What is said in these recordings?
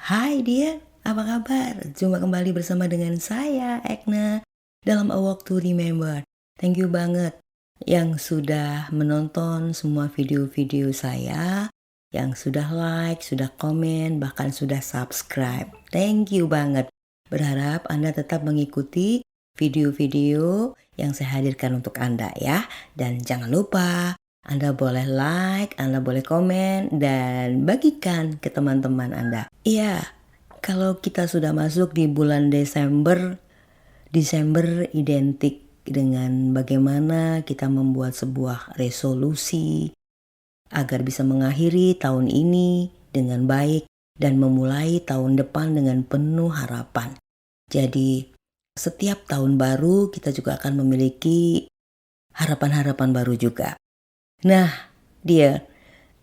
Hai dia, apa kabar? Jumpa kembali bersama dengan saya, Ekna, dalam A Walk to Remember. Thank you banget yang sudah menonton semua video-video saya, yang sudah like, sudah komen, bahkan sudah subscribe. Thank you banget. Berharap Anda tetap mengikuti video-video yang saya hadirkan untuk Anda ya. Dan jangan lupa, Anda boleh like, Anda boleh komen, dan bagikan ke teman-teman Anda. Iya, kalau kita sudah masuk di bulan Desember identik dengan bagaimana kita membuat sebuah resolusi agar bisa mengakhiri tahun ini dengan baik dan memulai tahun depan dengan penuh harapan. Jadi, setiap tahun baru kita juga akan memiliki harapan-harapan baru juga. Nah, dia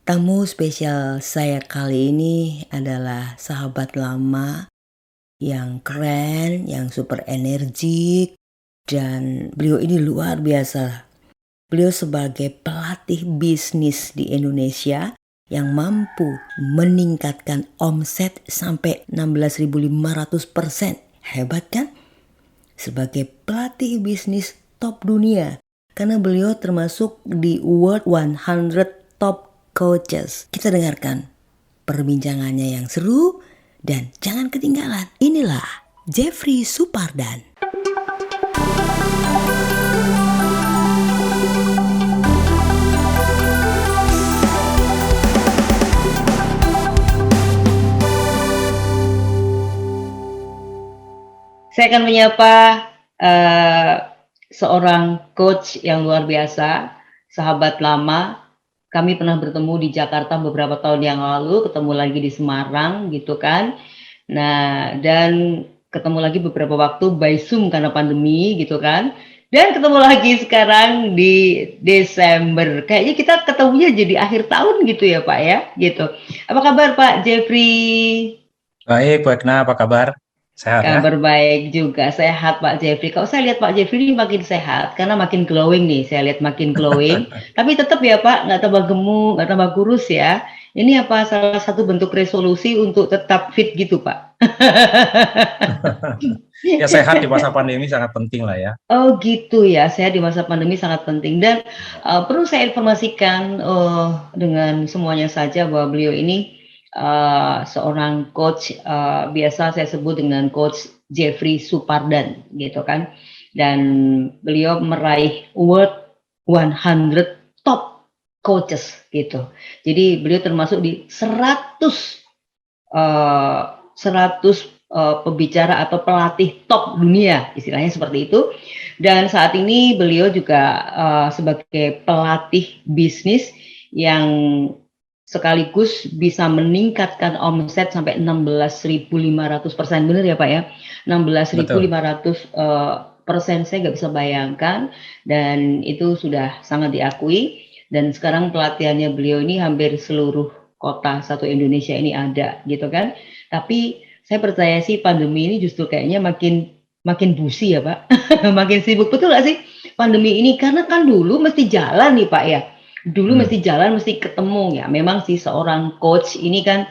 tamu spesial saya kali ini adalah sahabat lama yang keren, yang super energik, dan beliau ini luar biasa. Beliau sebagai pelatih bisnis di Indonesia yang mampu meningkatkan omset sampai 16.500%. Hebat kan? Sebagai pelatih bisnis top dunia. Karena beliau termasuk di World 100 Top Coaches. Kita dengarkan perbincangannya yang seru dan jangan ketinggalan. Inilah Jeffrey Supardan. Saya akan menyapa seorang coach yang luar biasa, sahabat lama. Kami pernah bertemu di Jakarta beberapa tahun yang lalu, ketemu lagi di Semarang gitu kan. Nah, dan ketemu lagi beberapa waktu by Zoom karena pandemi gitu kan. Dan ketemu lagi sekarang di Desember. Kayaknya kita ketemunya jadi akhir tahun gitu ya Pak ya, gitu. Apa kabar Pak Jeffrey? Baik, Bu Ekna, apa kabar? Sehat ya? Kabar baik juga, sehat Pak Jeffrey. Kalau saya lihat Pak Jeffrey ini makin sehat, karena makin glowing nih, saya lihat makin glowing. Tapi tetap ya Pak, nggak tambah gemuk, nggak tambah kurus ya. Ini apa salah satu bentuk resolusi untuk tetap fit gitu Pak? Ya sehat di masa pandemi sangat penting lah ya. Oh gitu ya, saya di masa pandemi sangat penting. Dan perlu saya informasikan dengan semuanya saja bahwa beliau ini seorang coach, biasa saya sebut dengan coach Jeffrey Supardan gitu kan. Dan beliau meraih World 100 Top Coaches gitu. Jadi beliau termasuk di 100 pembicara atau pelatih top dunia, istilahnya seperti itu. Dan saat ini beliau juga sebagai pelatih bisnis yang sekaligus bisa meningkatkan omset sampai 16.500%. Benar ya Pak ya? 16.500% saya nggak bisa bayangkan, dan itu sudah sangat diakui. Dan sekarang pelatihannya beliau ini hampir seluruh kota satu Indonesia ini ada gitu kan. Tapi saya percaya sih pandemi ini justru kayaknya makin busi ya Pak. Makin sibuk, betul nggak sih pandemi ini? Karena kan dulu mesti jalan nih Pak ya. Dulu mesti jalan, mesti ketemu ya. Memang sih seorang coach ini kan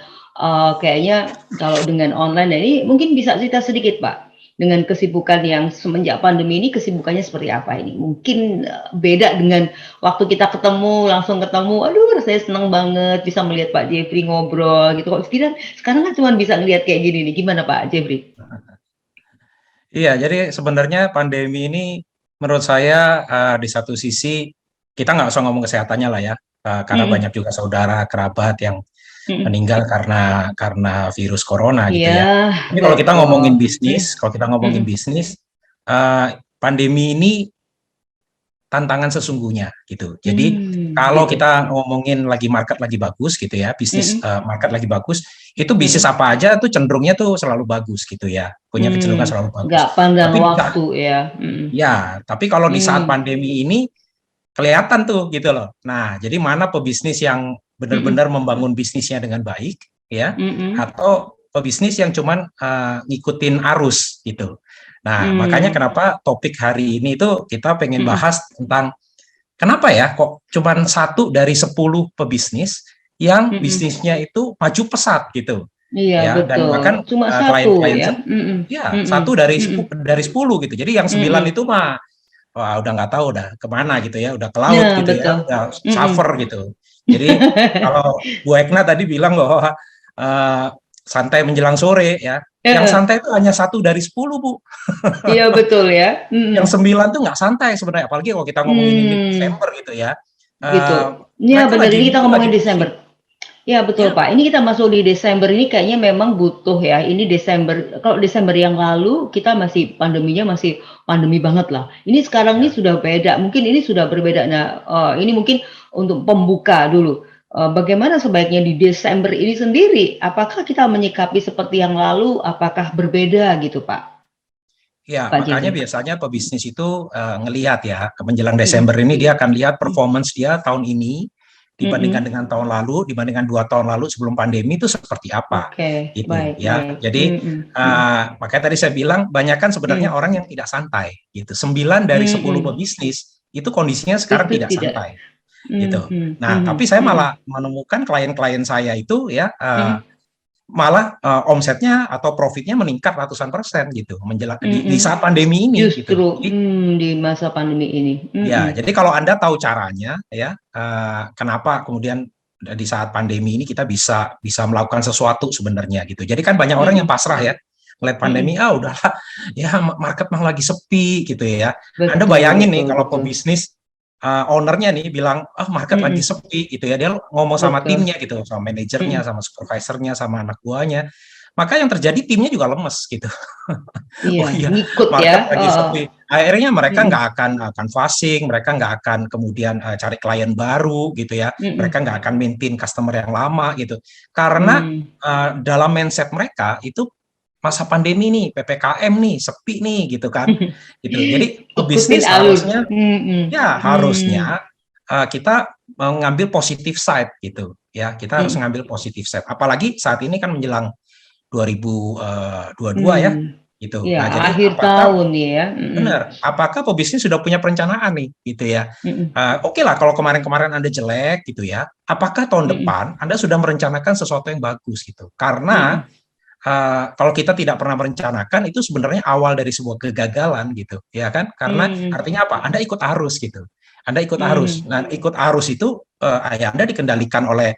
kayaknya kalau dengan online, nah ini mungkin bisa cerita sedikit Pak. Dengan kesibukan yang semenjak pandemi ini, kesibukannya seperti apa ini? Mungkin beda dengan waktu kita ketemu, langsung ketemu. Aduh, saya senang banget bisa melihat Pak Jeffrey ngobrol gitu. Kok sekarang kan cuma bisa ngelihat kayak gini nih. Gimana Pak Jeffrey? Iya, jadi sebenarnya pandemi ini menurut saya di satu sisi kita nggak usah ngomong kesehatannya lah ya, karena Mm-mm. banyak juga saudara kerabat yang Mm-mm. meninggal karena virus corona gitu Iya, ya. Ini kalau kita betul. ngomongin bisnis, Mm-mm. pandemi ini tantangan sesungguhnya gitu. Jadi kalau Gitu. kita ngomongin market lagi bagus gitu ya, bisnis Mm-mm. market lagi bagus, itu bisnis Mm-mm. apa aja tuh cenderungnya tuh selalu bagus gitu ya, punya kecenderungan selalu bagus. Nggak pandang Tapi waktu ya. Mm-mm. kalau di saat Mm. pandemi ini kelihatan tuh gitu loh. Nah, jadi mana pebisnis yang Mm-mm. benar-benar membangun bisnisnya dengan baik ya, Mm-mm. atau pebisnis yang cuman ngikutin arus gitu. Nah, makanya Mm. kenapa topik hari ini itu kita pengen Mm-mm. bahas tentang kenapa ya kok cuman 1 dari 10 pebisnis yang Mm-mm. bisnisnya itu maju pesat gitu. Iya ya, dan betul. bahkan Cuma satu klien-klien ya. Mm-mm. ya Mm-mm. satu dari Mm-mm. dari 10 gitu. Jadi yang 9 Mm-mm. itu mah wah udah nggak tahu udah kemana gitu ya, udah ke laut Nah, gitu ya, betul. udah Mm-mm. suffer gitu. Jadi kalau Bu Ekna tadi bilang bahwa santai menjelang sore ya, yang Eh, santai itu hanya satu dari 10 Bu. iya betul ya. Yang Mm-mm. 9 tuh nggak santai sebenarnya, apalagi kalau kita ngomongin ini Hmm, Desember gitu ya. gitu. Eh, Ya mereka benar, lagi ini kita lagi ngomongin pusing. Desember. Ya betul Ya, Pak. Ini kita masuk di Desember ini kayaknya memang butuh ya. Ini Desember. Kalau Desember yang lalu kita masih pandeminya masih pandemi banget lah. Ini sekarang ini ya. sudah beda. Mungkin ini sudah berbeda. Nah, ini mungkin untuk pembuka dulu. Bagaimana sebaiknya di Desember ini sendiri? Apakah kita menyikapi seperti yang lalu? Apakah berbeda gitu Pak? Ya, Pak makanya Jeffrey. biasanya pebisnis itu ngelihat ya, ke menjelang Mm, Desember ini dia akan lihat mm, performance dia tahun ini dibandingkan mm. dengan tahun lalu, dibandingkan 2 tahun lalu sebelum pandemi itu seperti apa, Oke, gitu baik, ya. baik. Jadi Mm, mm, mm, makanya tadi saya bilang banyak kan sebenarnya mm, orang yang tidak santai, gitu. 9 dari mm, 10 mm. pebisnis itu kondisinya sekarang Itu tidak tidak. santai, Mm, gitu. mm, Nah, mm, tapi saya mm, malah menemukan klien-klien saya itu ya mm. malah omsetnya atau profitnya meningkat ratusan persen gitu menjelang di Mhm. saat pandemi ini gitu. Justru, Jadi di masa pandemi ini, ya, mhm, jadi kalau Anda tahu caranya ya, kenapa kemudian di saat pandemi ini kita bisa bisa melakukan sesuatu sebenarnya gitu. Jadi kan banyak orang yang mhm, pasrah ya, ngeliat pandemi, mhm. ah udahlah, ya market mah lagi sepi gitu ya. Anda Betul, bayangin nih betul, kalau betul. pebisnis ownernya nih bilang, ah market lagi Mhm, sepi gitu ya, dia ngomong sama betul, timnya gitu, sama manajernya, mhm. sama supervisornya, sama anak buahnya. Maka yang terjadi timnya juga lemes gitu. Iya, Oh iya, ngikut ya, market lagi heeh, sepi. Akhirnya mereka mhm, nggak akan fasting, mereka nggak akan kemudian cari klien baru gitu ya. Mereka mhm, nggak akan maintain customer yang lama gitu. Karena mmm. dalam mindset mereka itu masa pandemi nih, PPKM nih, sepi nih gitu kan. Gitu. Jadi Ikutin pebisnis alur, harusnya mhm, ya mmm, harusnya kita mengambil positif side gitu ya. Kita harus mhm, ngambil positif side. Apalagi saat ini kan menjelang 2022 ya mmm. gitu. Iya, Nah, jadi akhir tahun nih ya, mhm, benar, apakah pebisnis sudah punya perencanaan nih gitu ya? mhm, Oke lah kalau kemarin-kemarin Anda jelek gitu ya, apakah tahun mhm, depan Anda sudah merencanakan sesuatu yang bagus gitu? Karena mhm, kalau kita tidak pernah merencanakan itu sebenarnya awal dari sebuah kegagalan gitu, ya kan? Karena mmm, artinya apa? Anda ikut arus gitu. Anda ikut arus. mhm, Nah, ikut arus itu ya Anda dikendalikan oleh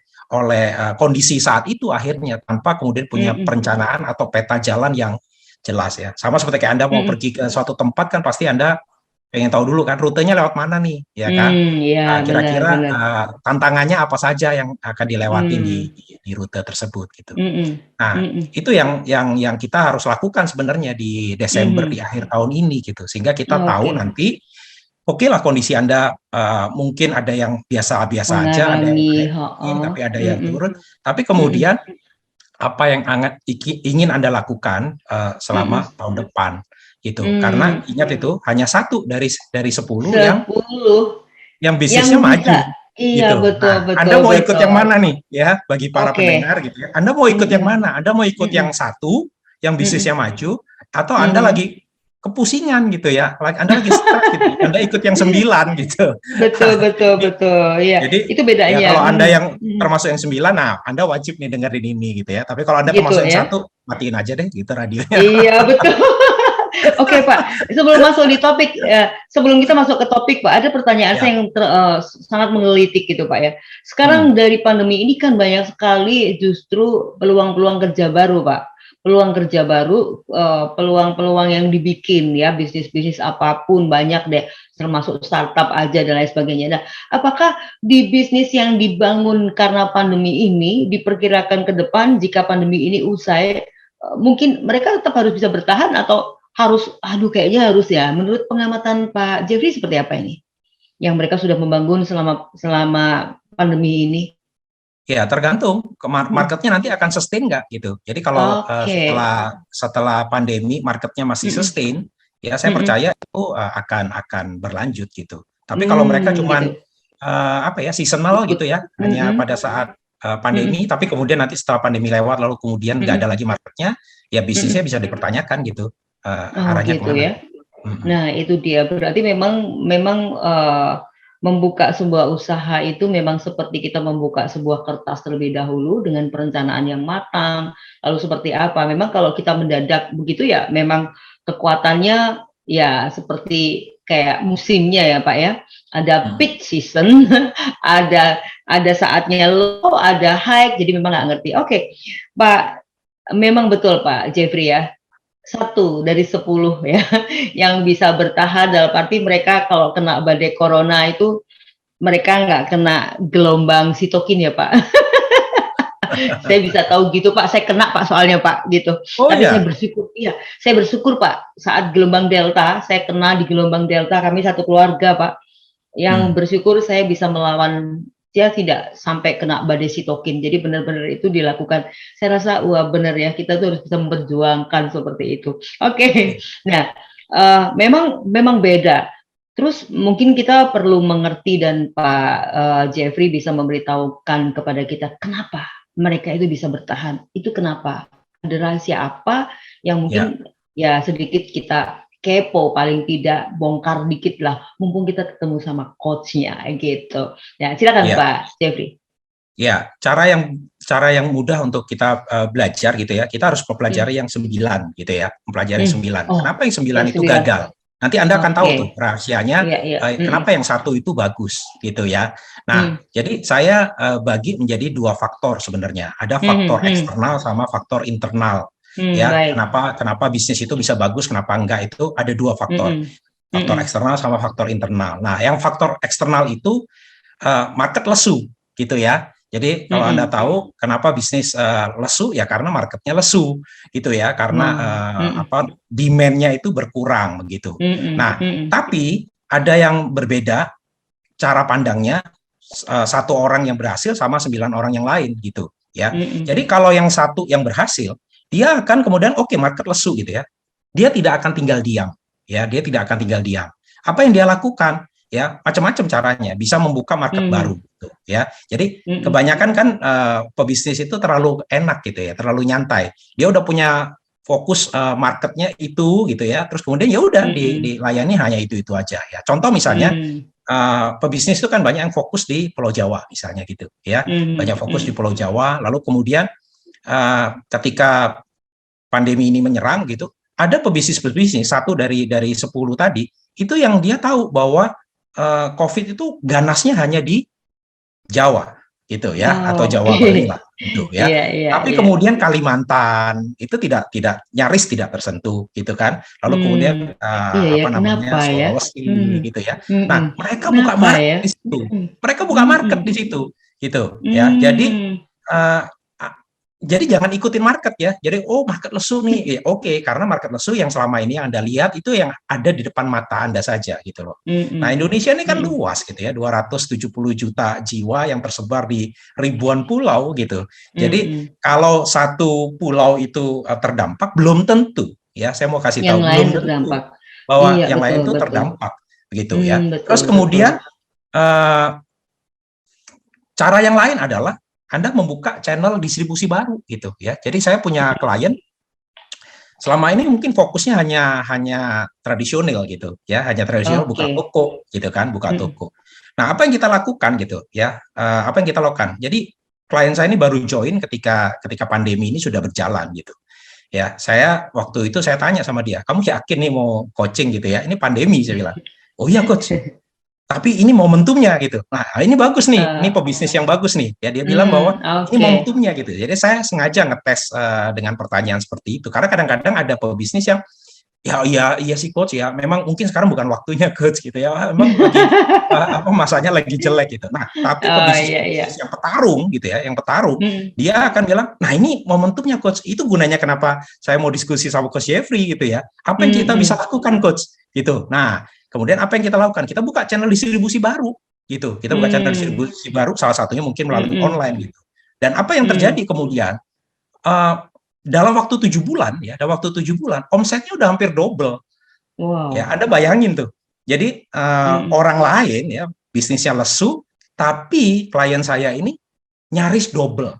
kondisi saat itu akhirnya tanpa kemudian punya mhm, perencanaan atau peta jalan yang jelas ya. Sama seperti kayak Anda mau mhm. pergi ke suatu tempat kan pasti Anda pengen tahu dulu kan rutenya lewat mana nih, ya kan? Iya, benar, Kira-kira benar, tantangannya apa saja yang akan dilewatin di, mmm, di, di rute tersebut gitu. mhm, Nah, mhm, itu yang kita harus lakukan sebenarnya di Desember di mhm. akhir tahun ini gitu. Sehingga kita tahu Oke, nanti oke lah kondisi Anda mungkin ada yang biasa-biasa aja, ada yang mengalami naik, heeh, tapi ada yang mhm, turun. Tapi mhm, kemudian apa yang ingin Anda lakukan mhm, selama tahun depan gitu. Karena mmm, ingat itu hanya satu dari 10 10 yang bisnisnya yang maju bisa iya, gitu. betul, Nah, Anda betul, mau ikut yang betul. mana nih ya bagi para Oke, pendengar gitu ya. Anda mau ikut yang mhm, mana? Anda mau ikut yang mhm, satu yang bisnisnya mhm, maju atau Anda mhm. lagi kepusingan gitu ya. Anda lagi stres gitu. Anda ikut yang 9 gitu. Betul, betul, Jadi betul, iya, jadi itu ya bedanya, kalau Anda mhm, yang mhm, termasuk yang 9, nah Anda wajib nih dengerin ini gitu ya. Tapi kalau Anda gitu termasuk yang ya. satu, matiin aja deh gitu radionya. Iya, betul. Oke Pak, sebelum masuk di topik, sebelum kita masuk ke topik Pak, ada pertanyaan saya Ya, yang sangat menggelitik gitu Pak ya. Sekarang hmm, dari pandemi ini kan banyak sekali justru peluang-peluang kerja baru Pak. Peluang kerja baru, peluang-peluang yang dibikin ya, bisnis-bisnis apapun banyak deh, termasuk startup aja dan lain sebagainya. Nah, apakah di bisnis yang dibangun karena pandemi ini diperkirakan ke depan jika pandemi ini usai, mungkin mereka tetap harus bisa bertahan atau harus, aduh kayaknya harus ya. Menurut pengamatan Pak Jeffrey seperti apa ini? Yang mereka sudah membangun selama selama pandemi ini? ya tergantung Hmm. marketnya nanti akan sustain nggak gitu. Jadi kalau Oke. setelah pandemi marketnya masih Mm-mm. sustain, ya saya Mm-mm. percaya itu akan berlanjut gitu. Tapi kalau mereka Gitu. cuman apa ya seasonal Ikut. gitu ya, hanya Mm-mm. pada saat pandemi, Mm-mm. tapi kemudian nanti setelah pandemi lewat lalu kemudian nggak ada Mm-mm. lagi marketnya, ya bisnisnya Mm-mm. bisa dipertanyakan gitu Oh arahnya gitu kemana. ya. Mm-mm. Nah itu dia. Berarti memang memang membuka sebuah usaha itu memang seperti kita membuka sebuah kertas terlebih dahulu dengan perencanaan yang matang. Lalu seperti apa? Memang kalau kita mendadak begitu ya, memang kekuatannya ya seperti kayak musimnya ya Pak ya. Ada peak season, ada saatnya low, ada high. Jadi memang nggak ngerti. Oke, Pak, memang betul Pak Jeffrey ya. 1 dari 10 ya yang bisa bertahan, dalam arti mereka kalau kena badai corona itu mereka nggak kena gelombang sitokin ya Pak. Saya bisa tahu gitu Pak, saya kena Pak soalnya Pak gitu. Oh Tapi saya ya, bersyukur, iya saya bersyukur Pak, saat gelombang delta, saya kena di gelombang delta, kami satu keluarga Pak, yang bersyukur saya bisa melawan, dia tidak sampai kena badai sitokin. Jadi benar-benar itu dilakukan. Saya rasa wah benar ya, kita tuh harus bisa memperjuangkan seperti itu. Oke. Nah, memang beda. Terus mungkin kita perlu mengerti dan Pak Jeffrey bisa memberitahukan kepada kita kenapa mereka itu bisa bertahan. Itu kenapa? Ada rahasia apa yang mungkin ya sedikit kita kepo, paling tidak bongkar dikit lah, mumpung kita ketemu sama coachnya gitu. Ya, silakan Pak Jeffrey. Ya, cara yang mudah untuk kita belajar gitu ya, kita harus mempelajari yang 9 gitu ya, mempelajari 9. Kenapa yang 9 itu gagal? Nanti Anda akan tahu tuh rahasianya, kenapa yang 1 itu bagus gitu ya. Nah, jadi saya bagi menjadi 2 faktor sebenarnya. Ada faktor eksternal sama faktor internal. Ya, kenapa bisnis itu bisa bagus, kenapa enggak, itu ada 2 faktor. Faktor eksternal sama faktor internal. Nah, yang faktor eksternal itu market lesu gitu ya. Jadi kalau Anda tahu kenapa bisnis lesu, ya karena marketnya lesu gitu ya, karena demand-nya itu berkurang begitu. Nah, tapi ada yang berbeda cara pandangnya, 1 orang yang berhasil sama 9 orang yang lain gitu ya. Jadi kalau yang 1 yang berhasil, dia akan kemudian market lesu gitu ya. Dia tidak akan tinggal diam ya, dia tidak akan tinggal diam. Apa yang dia lakukan? Ya, macam-macam caranya, bisa membuka market baru gitu ya. Jadi kebanyakan kan pebisnis itu terlalu enak gitu ya, terlalu nyantai. Dia udah punya fokus marketnya itu gitu ya. Terus kemudian ya udah dilayani hanya itu aja ya. Contoh misalnya pebisnis itu kan banyak yang fokus di Pulau Jawa misalnya gitu ya. Banyak fokus di Pulau Jawa, lalu kemudian ketika pandemi ini menyerang gitu, ada pebisnis 1 dari 10 tadi itu yang dia tahu bahwa COVID itu ganasnya hanya di Jawa gitu ya, atau Jawa Bali lah gitu ya. Tapi kemudian Kalimantan itu tidak nyaris tidak tersentuh gitu kan. Lalu kemudian Sulawesi gitu ya. Nah, mereka buka market di situ. Mereka buka market di situ gitu ya. Jadi jangan ikutin market ya. Jadi market lesu nih, oke, karena market lesu yang selama ini yang Anda lihat itu yang ada di depan mata Anda saja gitu loh. Nah, Indonesia ini kan luas gitu ya, 270 juta jiwa yang tersebar di ribuan pulau gitu. Jadi kalau 1 pulau itu terdampak, belum tentu ya. Saya mau kasih tahu belum tentu bahwa yang lain itu terdampak begitu ya. Terus kemudian cara yang lain adalah Anda membuka channel distribusi baru gitu ya. Jadi saya punya klien selama ini mungkin fokusnya hanya tradisional gitu ya, hanya tradisional, buka toko gitu kan, buka toko. Nah, apa yang kita lakukan gitu ya? Apa yang kita lakukan? Jadi klien saya ini baru join ketika pandemi ini sudah berjalan gitu. Ya, saya waktu itu saya tanya sama dia, "Kamu yakin nih mau coaching gitu ya? Ini pandemi," saya bilang. "Oh iya, coach. Tapi ini momentumnya gitu. Nah, ini bagus nih, ini pebisnis yang bagus nih." Ya, dia bilang bahwa ini momentumnya gitu. Jadi saya sengaja ngetes dengan pertanyaan seperti itu. Karena kadang-kadang ada pebisnis yang iya sih coach ya. Memang mungkin sekarang bukan waktunya coach gitu ya. Memang lagi masanya lagi jelek gitu. Nah, tapi pebisnis yang petarung gitu ya, yang petarung, dia akan bilang, "Nah, ini momentumnya coach." Itu gunanya kenapa saya mau diskusi sama Coach Jeffrey gitu ya. Apa yang kita bisa lakukan coach gitu. Nah, kemudian apa yang kita lakukan? Kita buka channel distribusi baru, gitu. Kita buka channel distribusi baru, salah satunya mungkin melalui online, gitu. Dan apa yang terjadi kemudian, dalam waktu 7 bulan, ya, dalam waktu 7 bulan, omsetnya udah hampir double. Wow. Ya, Anda bayangin tuh. Jadi, orang lain, ya, bisnisnya lesu, tapi klien saya ini nyaris double,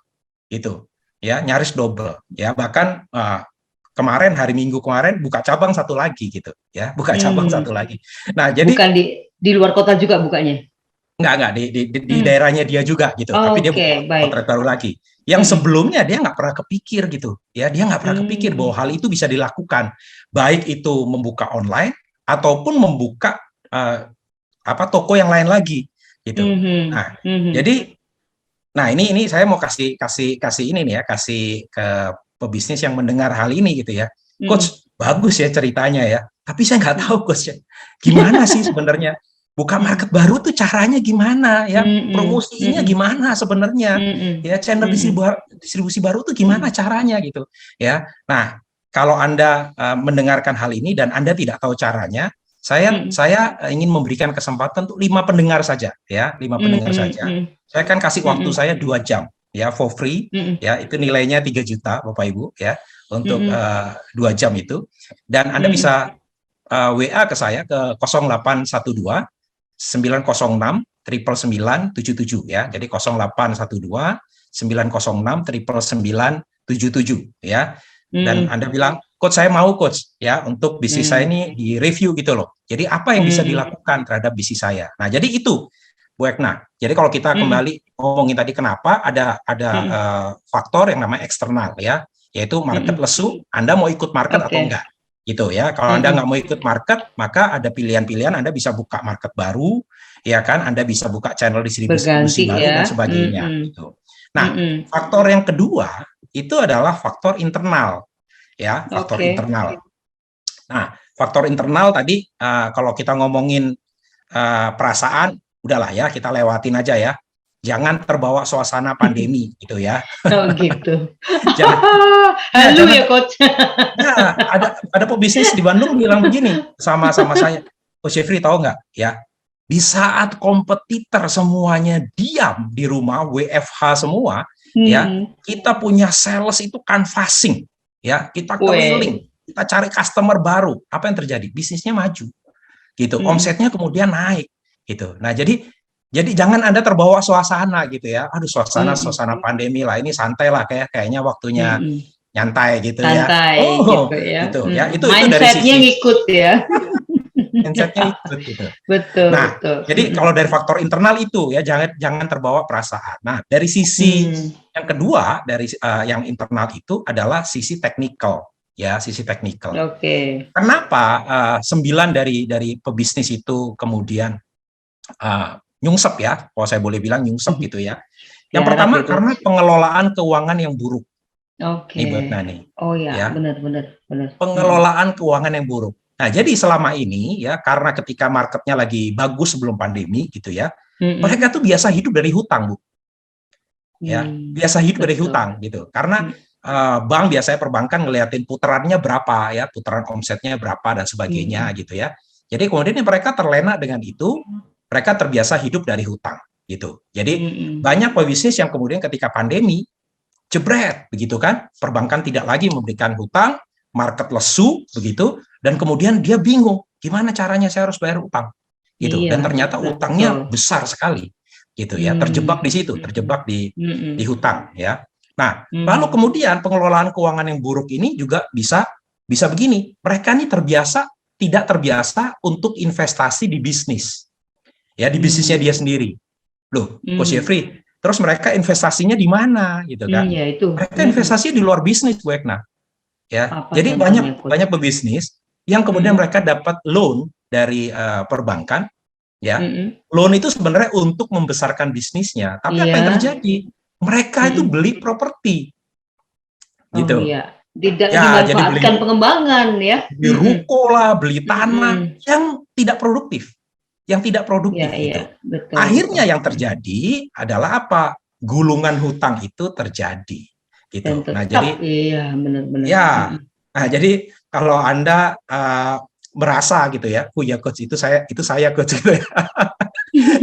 gitu. Ya, nyaris double. Ya, bahkan, kemarin hari Minggu kemarin buka cabang 1 lagi gitu ya, buka cabang 1 lagi. Nah, jadi bukan di luar kota juga bukanya? Enggak, di daerahnya dia juga gitu, tapi dia buka outlet baru lagi. Yang sebelumnya dia nggak pernah kepikir gitu, ya dia nggak pernah kepikir bahwa hal itu bisa dilakukan, baik itu membuka online ataupun membuka toko yang lain lagi gitu. Nah, jadi, ini saya mau kasih ini nih ya, kasih ke pebisnis yang mendengar hal ini gitu ya, Coach, bagus ya ceritanya ya, tapi saya nggak tahu Coach ya, gimana sih sebenarnya buka market baru tuh caranya gimana ya, promosinya gimana sebenarnya, ya channel distribusi baru tuh gimana caranya gitu ya. Nah, kalau Anda mendengarkan hal ini dan Anda tidak tahu caranya, saya ingin memberikan kesempatan untuk 5 pendengar saja ya, 5 pendengar saja. Saya akan kasih waktu saya 2 jam ya, for free ya, itu nilainya 3 juta Bapak Ibu ya, untuk 2 jam itu, dan Anda bisa WA ke saya ke 0812 906 99977 ya. Jadi 0812 906 99977 ya. Dan Anda bilang, Coach saya mau Coach ya untuk bisnis saya ini di review gitu loh. Jadi apa yang bisa dilakukan terhadap bisnis saya. Nah, jadi itu Bu Ekna. Jadi kalau kita kembali ngomongin tadi kenapa ada faktor yang namanya eksternal ya, yaitu market lesu, Anda mau ikut market atau enggak. Gitu ya. Kalau Anda nggak mau ikut market, maka ada pilihan-pilihan, Anda bisa buka market baru, ya kan? Anda bisa buka channel distribusi baru dan sebagainya. Gitu. Nah, faktor yang kedua itu adalah faktor internal, ya, faktor internal. Nah, faktor internal tadi kalau kita ngomongin perasaan, udahlah ya, kita lewatin aja ya. Jangan terbawa suasana pandemi gitu ya. Oh gitu. Halo ya Coach. Ya, ada pebisnis di Bandung bilang begini sama saya, Coach Jeffrey tahu nggak ya? Di saat kompetitor semuanya diam di rumah, WFH semua, ya kita punya sales itu canvassing, ya kita keliling, kita cari customer baru. Apa yang terjadi? Bisnisnya maju, gitu. Omsetnya kemudian naik, gitu. Nah jadi jangan Anda terbawa suasana gitu ya. Aduh, suasana pandemi lah, ini santai lah, kayaknya waktunya nyantai gitu ya. Gitu ya. Gitu ya. Itu dari sisi ngikut ya. Mindsetnya ikut gitu. Betul. Nah, jadi kalau dari faktor internal itu ya, jangan terbawa perasaan. Nah, dari sisi yang kedua, dari yang internal itu adalah sisi teknikal. Ya, sisi teknikal. Kenapa 9 dari pebisnis itu kemudian nyungsep ya, kalau saya boleh bilang nyungsep gitu ya. Yang pertama karena pengelolaan keuangan yang buruk. Nih buat Nani. Oh ya, benar. Pengelolaan keuangan yang buruk. Nah, jadi selama ini ya, karena ketika marketnya lagi bagus sebelum pandemi gitu ya, mereka tuh biasa hidup dari hutang, Bu. Ya, biasa hidup dari hutang gitu. Karena bank biasanya, perbankan ngeliatin putarannya berapa ya, putaran omsetnya berapa dan sebagainya gitu ya. Jadi kemudian mereka terlena dengan itu. Mereka terbiasa hidup dari hutang, gitu. Jadi banyak pebisnis yang kemudian ketika pandemi, jebret, begitu kan? Perbankan tidak lagi memberikan hutang, market lesu, begitu, dan kemudian dia bingung, gimana caranya saya harus bayar utang, gitu. Dan ternyata utangnya besar sekali, gitu ya. Terjebak di situ, terjebak di hutang, ya. Nah, lalu kemudian pengelolaan keuangan yang buruk ini juga bisa begini. Mereka ini tidak terbiasa untuk investasi di bisnis. Ya, di bisnisnya dia sendiri. Loh, Coach Jeffrey, terus mereka investasinya di mana gitu kan? Mereka investasinya di luar bisnis, Bu Ekna. Ya. Jadi banyak pebisnis yang kemudian mereka dapat loan dari perbankan, ya. Loan itu sebenarnya untuk membesarkan bisnisnya, tapi apa yang terjadi? Mereka itu beli properti. Gitu. Tidak dimanfaatkan pengembangan ya. Beli ruko lah, beli tanah yang tidak produktif. Gitu. Betul, akhirnya yang terjadi adalah apa? Gulungan hutang itu terjadi gitu. Nah, jadi benar-benar. Ya. Nah, jadi kalau Anda merasa gitu ya, ya Coach, itu saya Coach gitu ya.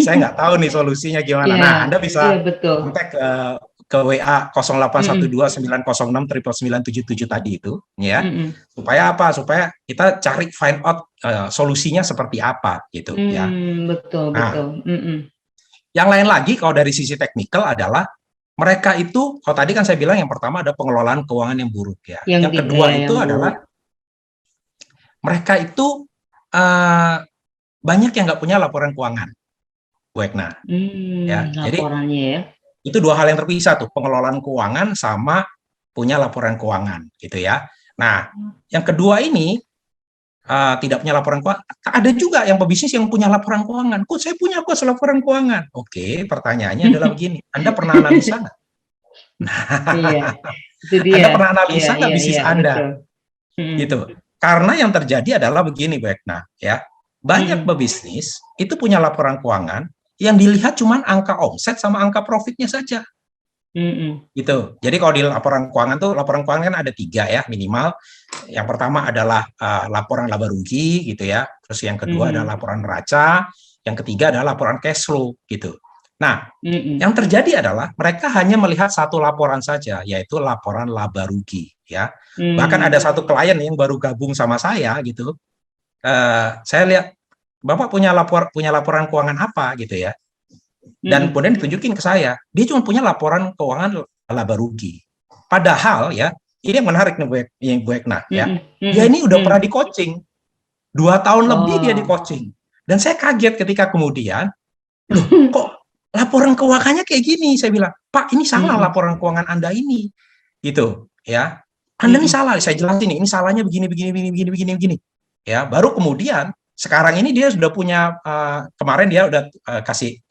Saya nggak tahu nih solusinya gimana. Nah, Anda bisa kontak ke WA 0812 906 99977 tadi itu ya. Supaya apa? Supaya kita cari find out solusinya seperti apa gitu ya. Betul. Yang lain lagi kalau dari sisi teknikal adalah mereka itu, kalau tadi kan saya bilang yang pertama ada pengelolaan keuangan yang buruk ya. Yang kedua itu adalah mereka itu banyak yang nggak punya laporan keuangan. Bu Ekna. Ya, jadi Laporannya ya. itu dua hal yang terpisah tuh, pengelolaan keuangan sama punya laporan keuangan, gitu ya. Nah, yang kedua ini tidak punya laporan keuangan. Ada juga yang pebisnis yang punya laporan keuangan. Kok saya punya laporan keuangan? Oke, pertanyaannya adalah begini. Anda pernah analisa nggak? Iya, itu dia. Anda pernah analisa nggak bisnis Anda? Betul. Gitu. Karena yang terjadi adalah begini, Bu Ekna, ya. Banyak pebisnis itu punya laporan keuangan yang dilihat cuma angka omset sama angka profitnya saja. Gitu. Jadi kalau di laporan keuangan tuh, laporan keuangan kan ada 3 ya minimal. Yang pertama adalah laporan laba rugi gitu ya. Terus yang kedua adalah laporan neraca. Yang ketiga adalah laporan cash flow gitu. Nah, yang terjadi adalah mereka hanya melihat satu laporan saja, yaitu laporan laba rugi ya. Bahkan ada satu klien yang baru gabung sama saya gitu. Saya lihat, Bapak punya laporan keuangan apa gitu ya. Dan kemudian ditunjukin ke saya, dia cuma punya laporan keuangan laba rugi. Padahal ya, ini yang menarik nih Bu Ekna ya. Dia ini udah pernah di coaching. 2 tahun lebih dia di coaching. Dan saya kaget ketika kemudian, loh kok laporan keuangannya kayak gini? Saya bilang, Pak, ini salah laporan keuangan Anda ini. Gitu ya. Anda ini salah, saya jelasin ini salahnya begini. Ya, baru kemudian sekarang ini dia sudah punya, kemarin dia udah kasih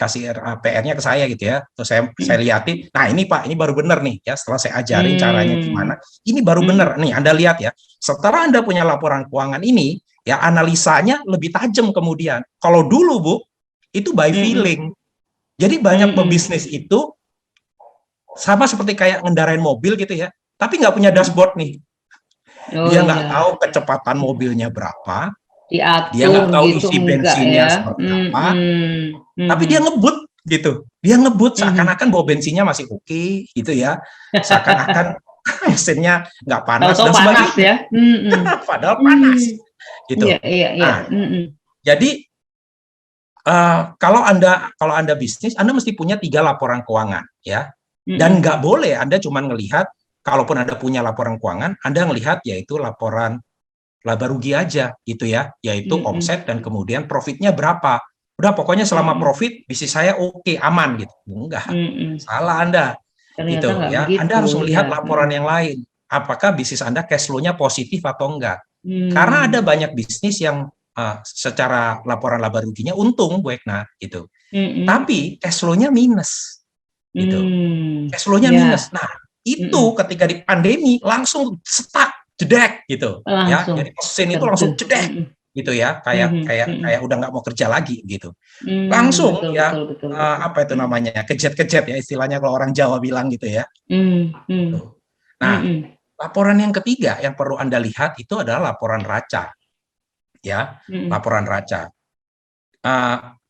PR-nya ke saya gitu ya. Terus saya lihatin, nah ini Pak, ini baru benar nih ya, setelah saya ajarin caranya gimana. Ini baru benar nih, Anda lihat ya. Setelah Anda punya laporan keuangan ini, ya analisanya lebih tajam kemudian. Kalau dulu Bu, itu by feeling. Jadi banyak pebisnis itu sama seperti kayak ngendarain mobil gitu ya, tapi nggak punya dashboard nih. Dia nggak tahu kecepatan mobilnya berapa, dia nggak tahu gitu, isi bensinnya seperti apa, tapi dia ngebut gitu. Dia ngebut seakan-akan bahwa bensinnya masih oke gitu ya, seakan-akan mesinnya nggak panas dan sebagainya. Padahal panas gitu. Jadi kalau anda bisnis, Anda mesti punya 3 laporan keuangan ya, dan nggak boleh Anda cuma ngelihat, kalaupun Anda punya laporan keuangan, Anda ngelihat yaitu laporan laba rugi aja gitu ya, yaitu omset dan kemudian profitnya berapa. Udah pokoknya selama profit bisnis saya oke, aman gitu. Enggak, salah Anda. Ternyata gitu ya. begitu, Anda harus melihat laporan yang lain. Apakah bisnis Anda cash flow-nya positif atau enggak? Karena ada banyak bisnis yang secara laporan laba ruginya untung, Bu Ekna, gitu. Tapi cash flow-nya minus. Gitu. Cash flow-nya minus. Nah, itu ketika di pandemi langsung stuck, jedek gitu ya. Jadi mesin itu langsung jedek gitu ya, kayak udah nggak mau kerja lagi gitu. Langsung betul, ya betul. Apa itu namanya? Kejet-kejet ya istilahnya kalau orang Jawa bilang gitu ya. Nah, laporan yang ketiga yang perlu Anda lihat itu adalah laporan neraca. Ya, laporan neraca.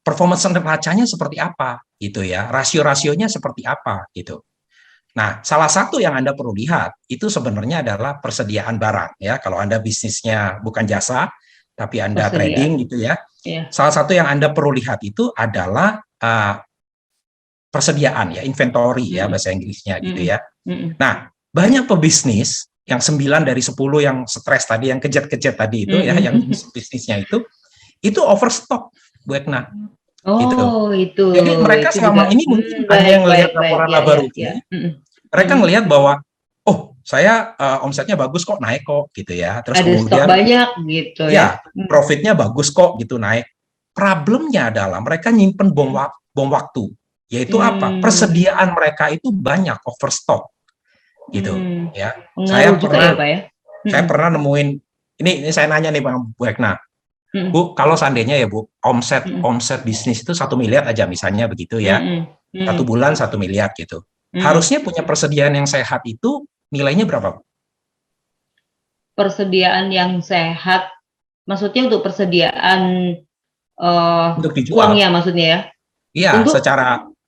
Performance neracanya seperti apa gitu ya. Rasio-rasionya seperti apa gitu. Nah, salah satu yang Anda perlu lihat itu sebenarnya adalah persediaan barang ya. Kalau Anda bisnisnya bukan jasa, tapi Anda trading gitu ya. Salah satu yang Anda perlu lihat itu adalah persediaan ya, inventory ya bahasa Inggrisnya gitu ya. Nah, banyak pebisnis yang 9 dari 10 yang stres tadi, yang kejet-kejet tadi itu ya, yang bisnisnya itu overstock, Bu Ekna. Itu. Jadi mereka selama ini mungkin hanya ngelihat laporan laba rugi. Mereka ngelihat bahwa saya omsetnya bagus kok, naik kok gitu ya. Terus ada kemudian stok banyak gitu ya. Profitnya bagus kok gitu, naik. Problemnya adalah mereka nyimpen bom waktu. Yaitu apa? Persediaan mereka itu banyak, overstock. Gitu ya. Saya pernah nemuin ini saya nanya nih Bang Bu Ekna. Bu, kalau seandainya ya Bu, omset bisnis itu 1 miliar aja misalnya begitu ya. 1 bulan 1 miliar gitu. Harusnya punya persediaan yang sehat itu nilainya berapa, Bu? Persediaan yang sehat, maksudnya untuk persediaan untuk dijual. uangnya maksudnya ya? Iya,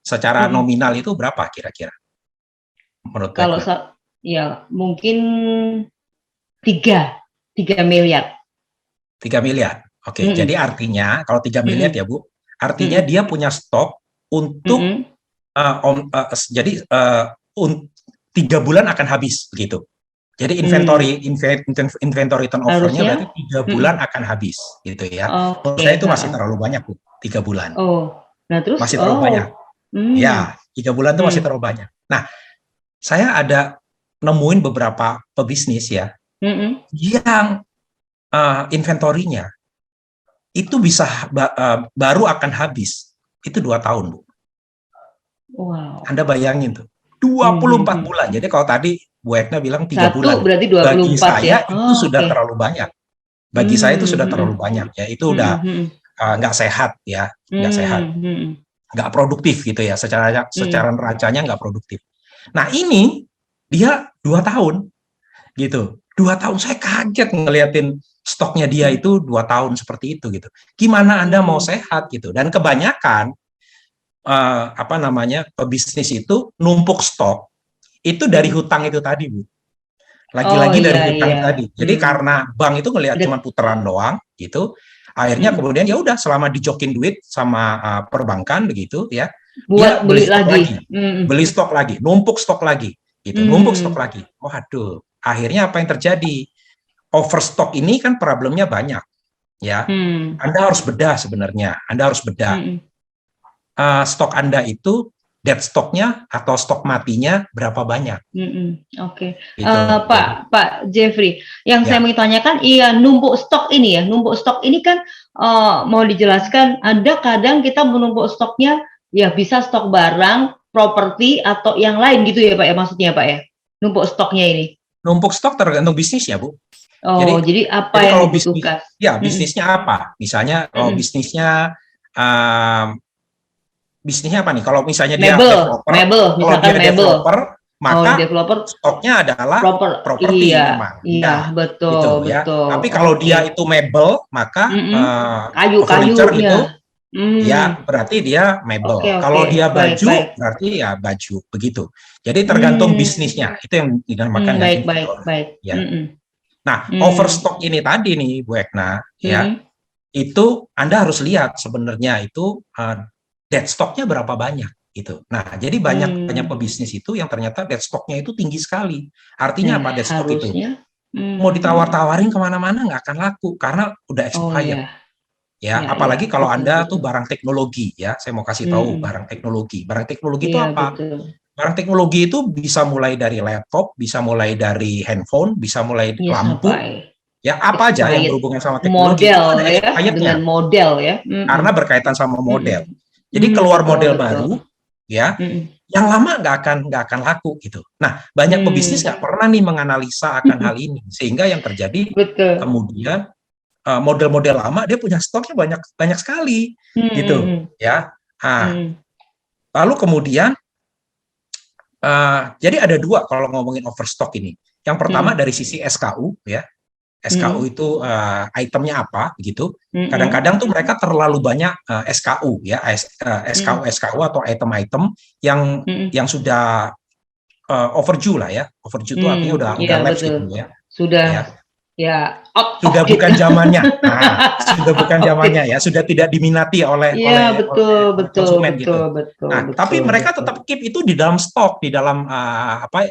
secara nominal itu berapa kira-kira? Menurut kalau ya mungkin 3 miliar. 3 miliar. Oke, jadi artinya kalau 3 miliar ya Bu, artinya dia punya stok untuk jadi 3 bulan akan habis begitu. Jadi inventory turnover-nya berarti 3 bulan akan habis gitu ya. Menurut saya itu masih terlalu banyak Bu, 3 bulan. Nah terus, masih terlalu banyak. Ya, 3 bulan itu masih terlalu banyak. Nah, saya ada nemuin beberapa pebisnis ya, yang inventorinya itu bisa baru akan habis itu 2 tahun, Bu. Wow. Anda bayangin tuh, 24 bulan. Jadi kalau tadi Bu Ekna bilang 3 bulan, berarti 24 bagi saya ya? itu sudah terlalu banyak. Bagi saya itu sudah terlalu banyak ya. Itu udah nggak sehat ya, nggak sehat, nggak produktif gitu ya. Secara neracanya nggak produktif. Nah ini dia 2 tahun gitu. 2 tahun saya kaget ngeliatin stoknya dia itu 2 tahun seperti itu gitu. Gimana Anda mau sehat gitu? Dan kebanyakan pebisnis itu numpuk stok itu dari hutang itu tadi, Bu. Lagi-lagi dari hutang tadi. Jadi karena bank itu ngelihat cuma putaran doang gitu, akhirnya kemudian ya udah selama dijokin duit sama perbankan begitu ya, buat beli lagi. Beli stok lagi, numpuk stok lagi gitu, numpuk stok lagi. Waduh, akhirnya apa yang terjadi? Overstock ini kan problemnya banyak ya. Anda harus bedah sebenarnya, Anda harus bedah. Stok Anda itu dead stock-nya atau stok matinya berapa banyak? Oke. Gitu. Pak Jeffrey, yang saya mau tanyakan, numpuk stok ini ya, numpuk stok ini kan mau dijelaskan, ada kadang kita menumpuk stoknya, ya bisa stok barang, properti atau yang lain gitu ya Pak ya, maksudnya Pak ya, numpuk stoknya ini. Numpuk stok tergantung bisnisnya, Bu. Jadi apa yang dibutuhkan? Bisnisnya apa? Misalnya kalau bisnisnya apa nih? Kalau misalnya dia developer, maka stoknya adalah properti memang. Iya, betul, gitu, betul. Ya. Tapi kalau dia itu mebel, maka kayu itu ya berarti dia mebel. Kalau dia baju, berarti ya baju begitu. Jadi tergantung bisnisnya. Itu yang dinamakan baik. Ya. Nah, overstock ini tadi nih, Bu Ekna, ya, itu Anda harus lihat sebenarnya itu dead stock-nya berapa banyak gitu. Nah, jadi banyak pebisnis itu yang ternyata dead stock-nya itu tinggi sekali. Artinya apa dead stock itu? Mau ditawar-tawarin kemana-mana nggak akan laku karena udah expired. Ya, apalagi kalau Anda tuh barang teknologi ya. Saya mau kasih tahu barang teknologi. Barang teknologi itu apa? Barang teknologi itu bisa mulai dari laptop, bisa mulai dari handphone, bisa mulai lampu. Ya apa aja yang berhubungan sama teknologi model itu ya, dengan model ya. Karena berkaitan sama model. Jadi keluar model baru, ya, yang lama nggak akan laku gitu. Nah, banyak pebisnis nggak pernah nih menganalisa akan hal ini, sehingga yang terjadi kemudian model-model lama dia punya stoknya banyak sekali, gitu, ya. Lalu kemudian, jadi ada 2 kalau ngomongin overstock ini. Yang pertama dari sisi SKU, ya. SKU itu itemnya apa gitu. Kadang-kadang tuh mereka terlalu banyak SKU ya, SKU atau item-item yang sudah overdue lah ya. Overdue itu artinya udah lapse gitu ya. Sudah bukan zamannya. Sudah bukan zamannya ya, sudah tidak diminati oleh konsumen gitu. Tapi mereka tetap keep itu di dalam stok, di dalam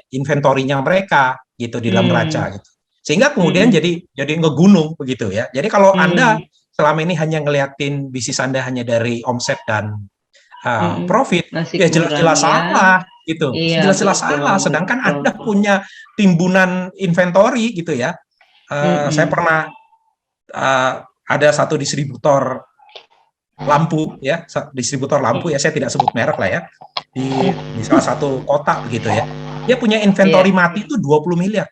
inventorinya mereka gitu, di dalam neraca gitu. Sehingga kemudian jadi ngegunung begitu ya. Jadi kalau Anda selama ini hanya ngeliatin bisnis Anda hanya dari omset dan profit, ya jelas-jelas salah gitu. Jelas-jelas salah. Sedangkan Anda punya timbunan inventory gitu ya. Saya pernah ada satu distributor lampu ya, saya tidak sebut merek lah ya, di salah satu kota begitu ya. Dia punya inventory mati itu 20 miliar.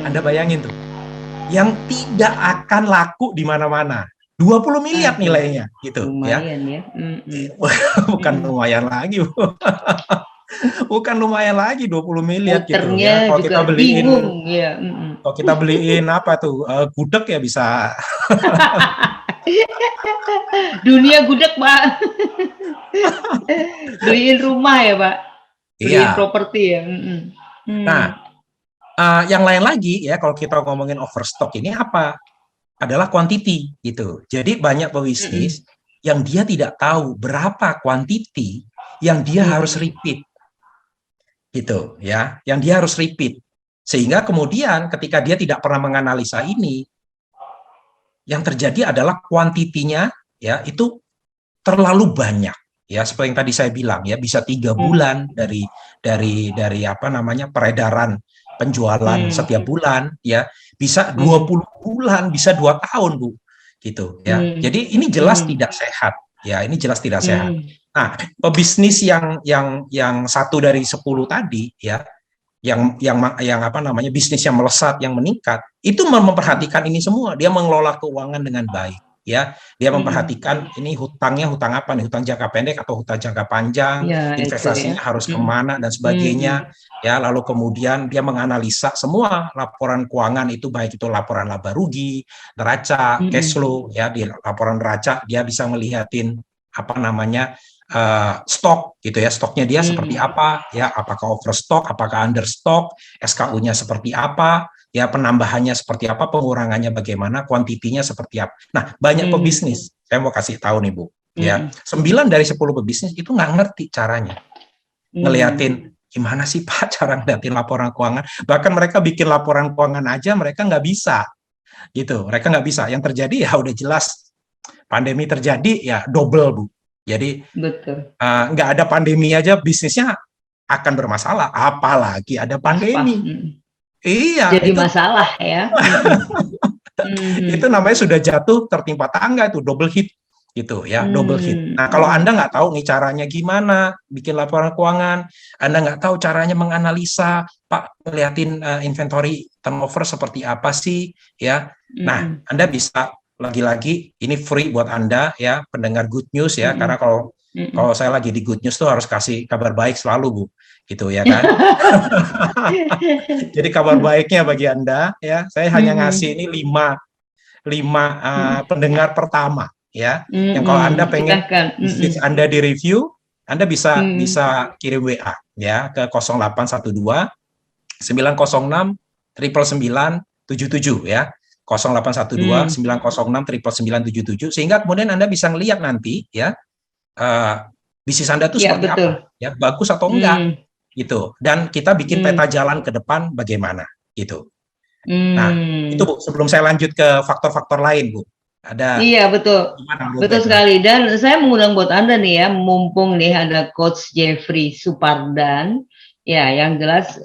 Anda bayangin tuh, yang tidak akan laku di mana-mana, 20 miliar nilainya, gitu. Lumayan ya. Bukan lumayan lagi, bukan lumayan lagi 20 miliar gitu ya. Kalau kita beliin, kalau kita beliin apa tuh gudeg ya bisa. Dunia gudeg Pak. Beliin rumah ya Pak. Beliin properti ya. Nah. Yang lain lagi ya kalau kita ngomongin overstock ini apa? Adalah quantity gitu. Jadi banyak pebisnis yang dia tidak tahu berapa quantity yang dia harus repeat. Gitu ya, yang dia harus repeat. Sehingga kemudian ketika dia tidak pernah menganalisa ini, yang terjadi adalah quantity-nya ya itu terlalu banyak. Ya, seperti yang tadi saya bilang ya, bisa 3 bulan dari apa namanya peredaran penjualan setiap bulan ya, bisa 20 bulan, bisa 2 tahun, Bu. Gitu ya. Jadi ini jelas tidak sehat. Ya, ini jelas tidak sehat. Nah, pebisnis yang 1 dari 10 tadi ya, yang apa namanya bisnis yang melesat, yang meningkat, itu memperhatikan ini semua. Dia mengelola keuangan dengan baik. Ya, dia memperhatikan ini hutangnya hutang apa nih, hutang jangka pendek atau hutang jangka panjang, Ya, investasinya harus kemana dan sebagainya. Ya, lalu kemudian dia menganalisa semua laporan keuangan itu, baik itu laporan laba rugi, neraca, cash flow. Ya, di laporan neraca dia bisa melihatin apa namanya stok gitu ya, stoknya dia seperti apa ya, apakah overstock, apakah understock, SKU-nya seperti apa. Ya, penambahannya seperti apa, pengurangannya bagaimana, kuantitinya seperti apa. Nah, banyak pebisnis, saya mau kasih tahu nih Bu, ya 9 dari 10 pebisnis itu nggak ngerti caranya ngeliatin gimana sih Pak cara ngeliatin laporan keuangan. Bahkan mereka bikin laporan keuangan aja mereka nggak bisa, gitu. Mereka nggak bisa. Yang terjadi ya udah jelas pandemi terjadi ya double Bu. Jadi nggak ada pandemi aja bisnisnya akan bermasalah, apalagi ada pandemi. Iya, jadi itu masalah ya. Itu namanya sudah jatuh tertimpa tangga, itu double hit gitu ya, double hit. Nah, kalau Anda nggak tahu nih caranya gimana bikin laporan keuangan, Anda nggak tahu caranya menganalisa, Pak, ngeliatin inventory turnover seperti apa sih ya. Nah, Anda bisa lagi-lagi ini free buat Anda ya, pendengar Good News ya, karena kalau saya lagi di Good News tuh harus kasih kabar baik selalu Bu, gitu ya kan. Jadi kabar baiknya bagi Anda ya, saya hanya ngasih ini 5 pendengar pertama ya. Yang kalau Anda pengen bisnis Anda di review, Anda bisa kirim WA ya ke 0812 906 99977 ya. 0812 906 99977, sehingga kemudian Anda bisa ngelihat nanti ya bisnis Anda itu seperti apa ya, bagus atau enggak gitu. Dan kita bikin peta jalan ke depan bagaimana gitu. Nah, itu Bu, sebelum saya lanjut ke faktor-faktor lain Bu. Ada Iya, betul. Betul sekali. Dan saya mengundang buat Anda nih ya, mumpung nih ada Coach Jeffrey Supardan. Ya, yang jelas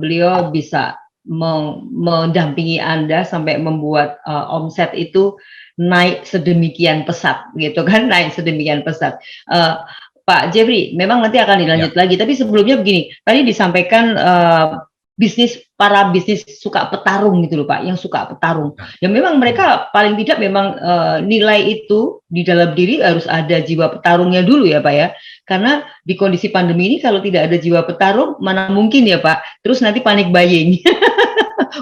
beliau bisa mendampingi Anda sampai membuat omset itu naik sedemikian pesat gitu kan, naik sedemikian pesat. Pak Jeffrey, memang nanti akan dilanjut lagi, tapi sebelumnya begini, tadi disampaikan para bisnis suka petarung gitu loh Pak, yang suka petarung. Ya memang mereka paling tidak memang nilai itu di dalam diri harus ada jiwa petarungnya dulu ya Pak ya. Karena di kondisi pandemi ini kalau tidak ada jiwa petarung, mana mungkin ya Pak, terus nanti panik buying.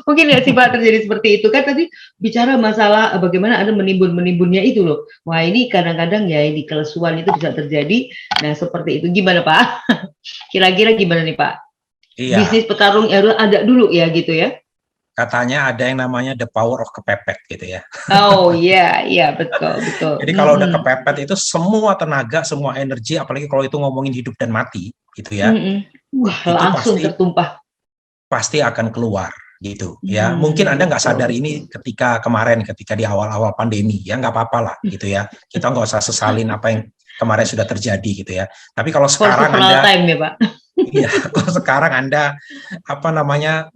Mungkin ya sih Pak terjadi seperti itu kan, tadi bicara masalah bagaimana ada menimbun-menimbunnya itu loh. Wah ini kadang-kadang ya ini kelesuan itu bisa terjadi. Nah seperti itu, gimana Pak? Kira-kira gimana nih Pak? Iya. Bisnis petarung harus ada dulu ya gitu ya. Katanya ada yang namanya the power of kepepet gitu ya. Oh iya, iya betul, betul. Jadi kalau udah kepepet itu semua tenaga, semua energi, apalagi kalau itu ngomongin hidup dan mati gitu ya. Wah, itu langsung tertumpah. Pasti akan keluar gitu ya. Mungkin Anda nggak sadar ini ketika di awal-awal pandemi ya, nggak apa-apa lah gitu ya. Kita nggak usah sesalin apa yang kemarin sudah terjadi gitu ya. Tapi kalau sekarang Anda time ya, Pak. Iya, kalau sekarang Anda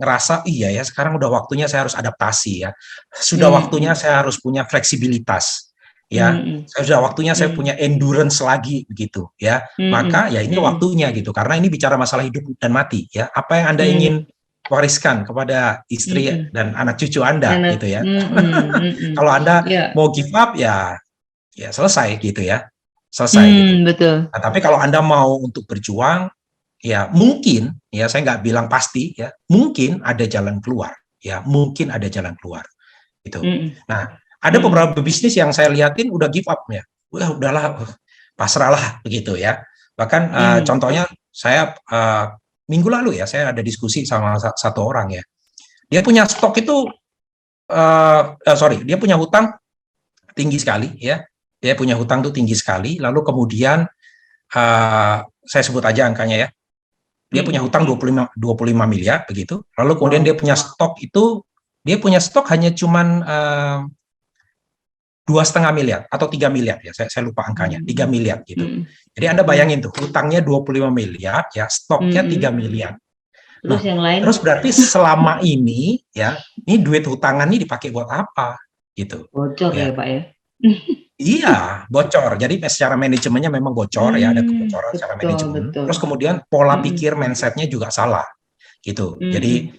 ngerasa iya ya, sekarang udah waktunya saya harus adaptasi ya. Sudah waktunya saya harus punya fleksibilitas. Ya, sudah waktunya saya punya endurance lagi begitu ya. Maka ya ini waktunya gitu, karena ini bicara masalah hidup dan mati ya. Apa yang Anda ingin wariskan kepada istri dan anak cucu Anda gitu ya. Kalau Anda mau give up ya selesai gitu ya. Selesai gitu. Betul. Nah, tapi kalau Anda mau untuk berjuang, ya mungkin ya, saya nggak bilang pasti ya, mungkin ada jalan keluar ya, mungkin ada jalan keluar gitu. Nah, ada beberapa bisnis yang saya lihatin udah give up ya, udahlah pasrahlah begitu ya. Bahkan contohnya saya minggu lalu ya, saya ada diskusi sama satu orang ya, dia punya stok itu dia punya hutang tinggi sekali ya, dia punya hutang tuh tinggi sekali, lalu kemudian saya sebut aja angkanya ya. Dia punya hutang 25 miliar begitu. Lalu kemudian dia punya stok hanya cuman 2,5 miliar atau 3 miliar ya, saya lupa angkanya, 3 miliar gitu. Jadi Anda bayangin tuh, hutangnya 25 miliar ya, stoknya 3 miliar. Terus yang lain? Terus berarti selama ini ya, ini duit hutangan ini dipakai buat apa gitu. Bocor ya Pak ya. Iya, bocor. Jadi secara manajemennya memang bocor ya, ada kebocoran secara manajemen. Terus kemudian pola pikir mindsetnya juga salah gitu. Jadi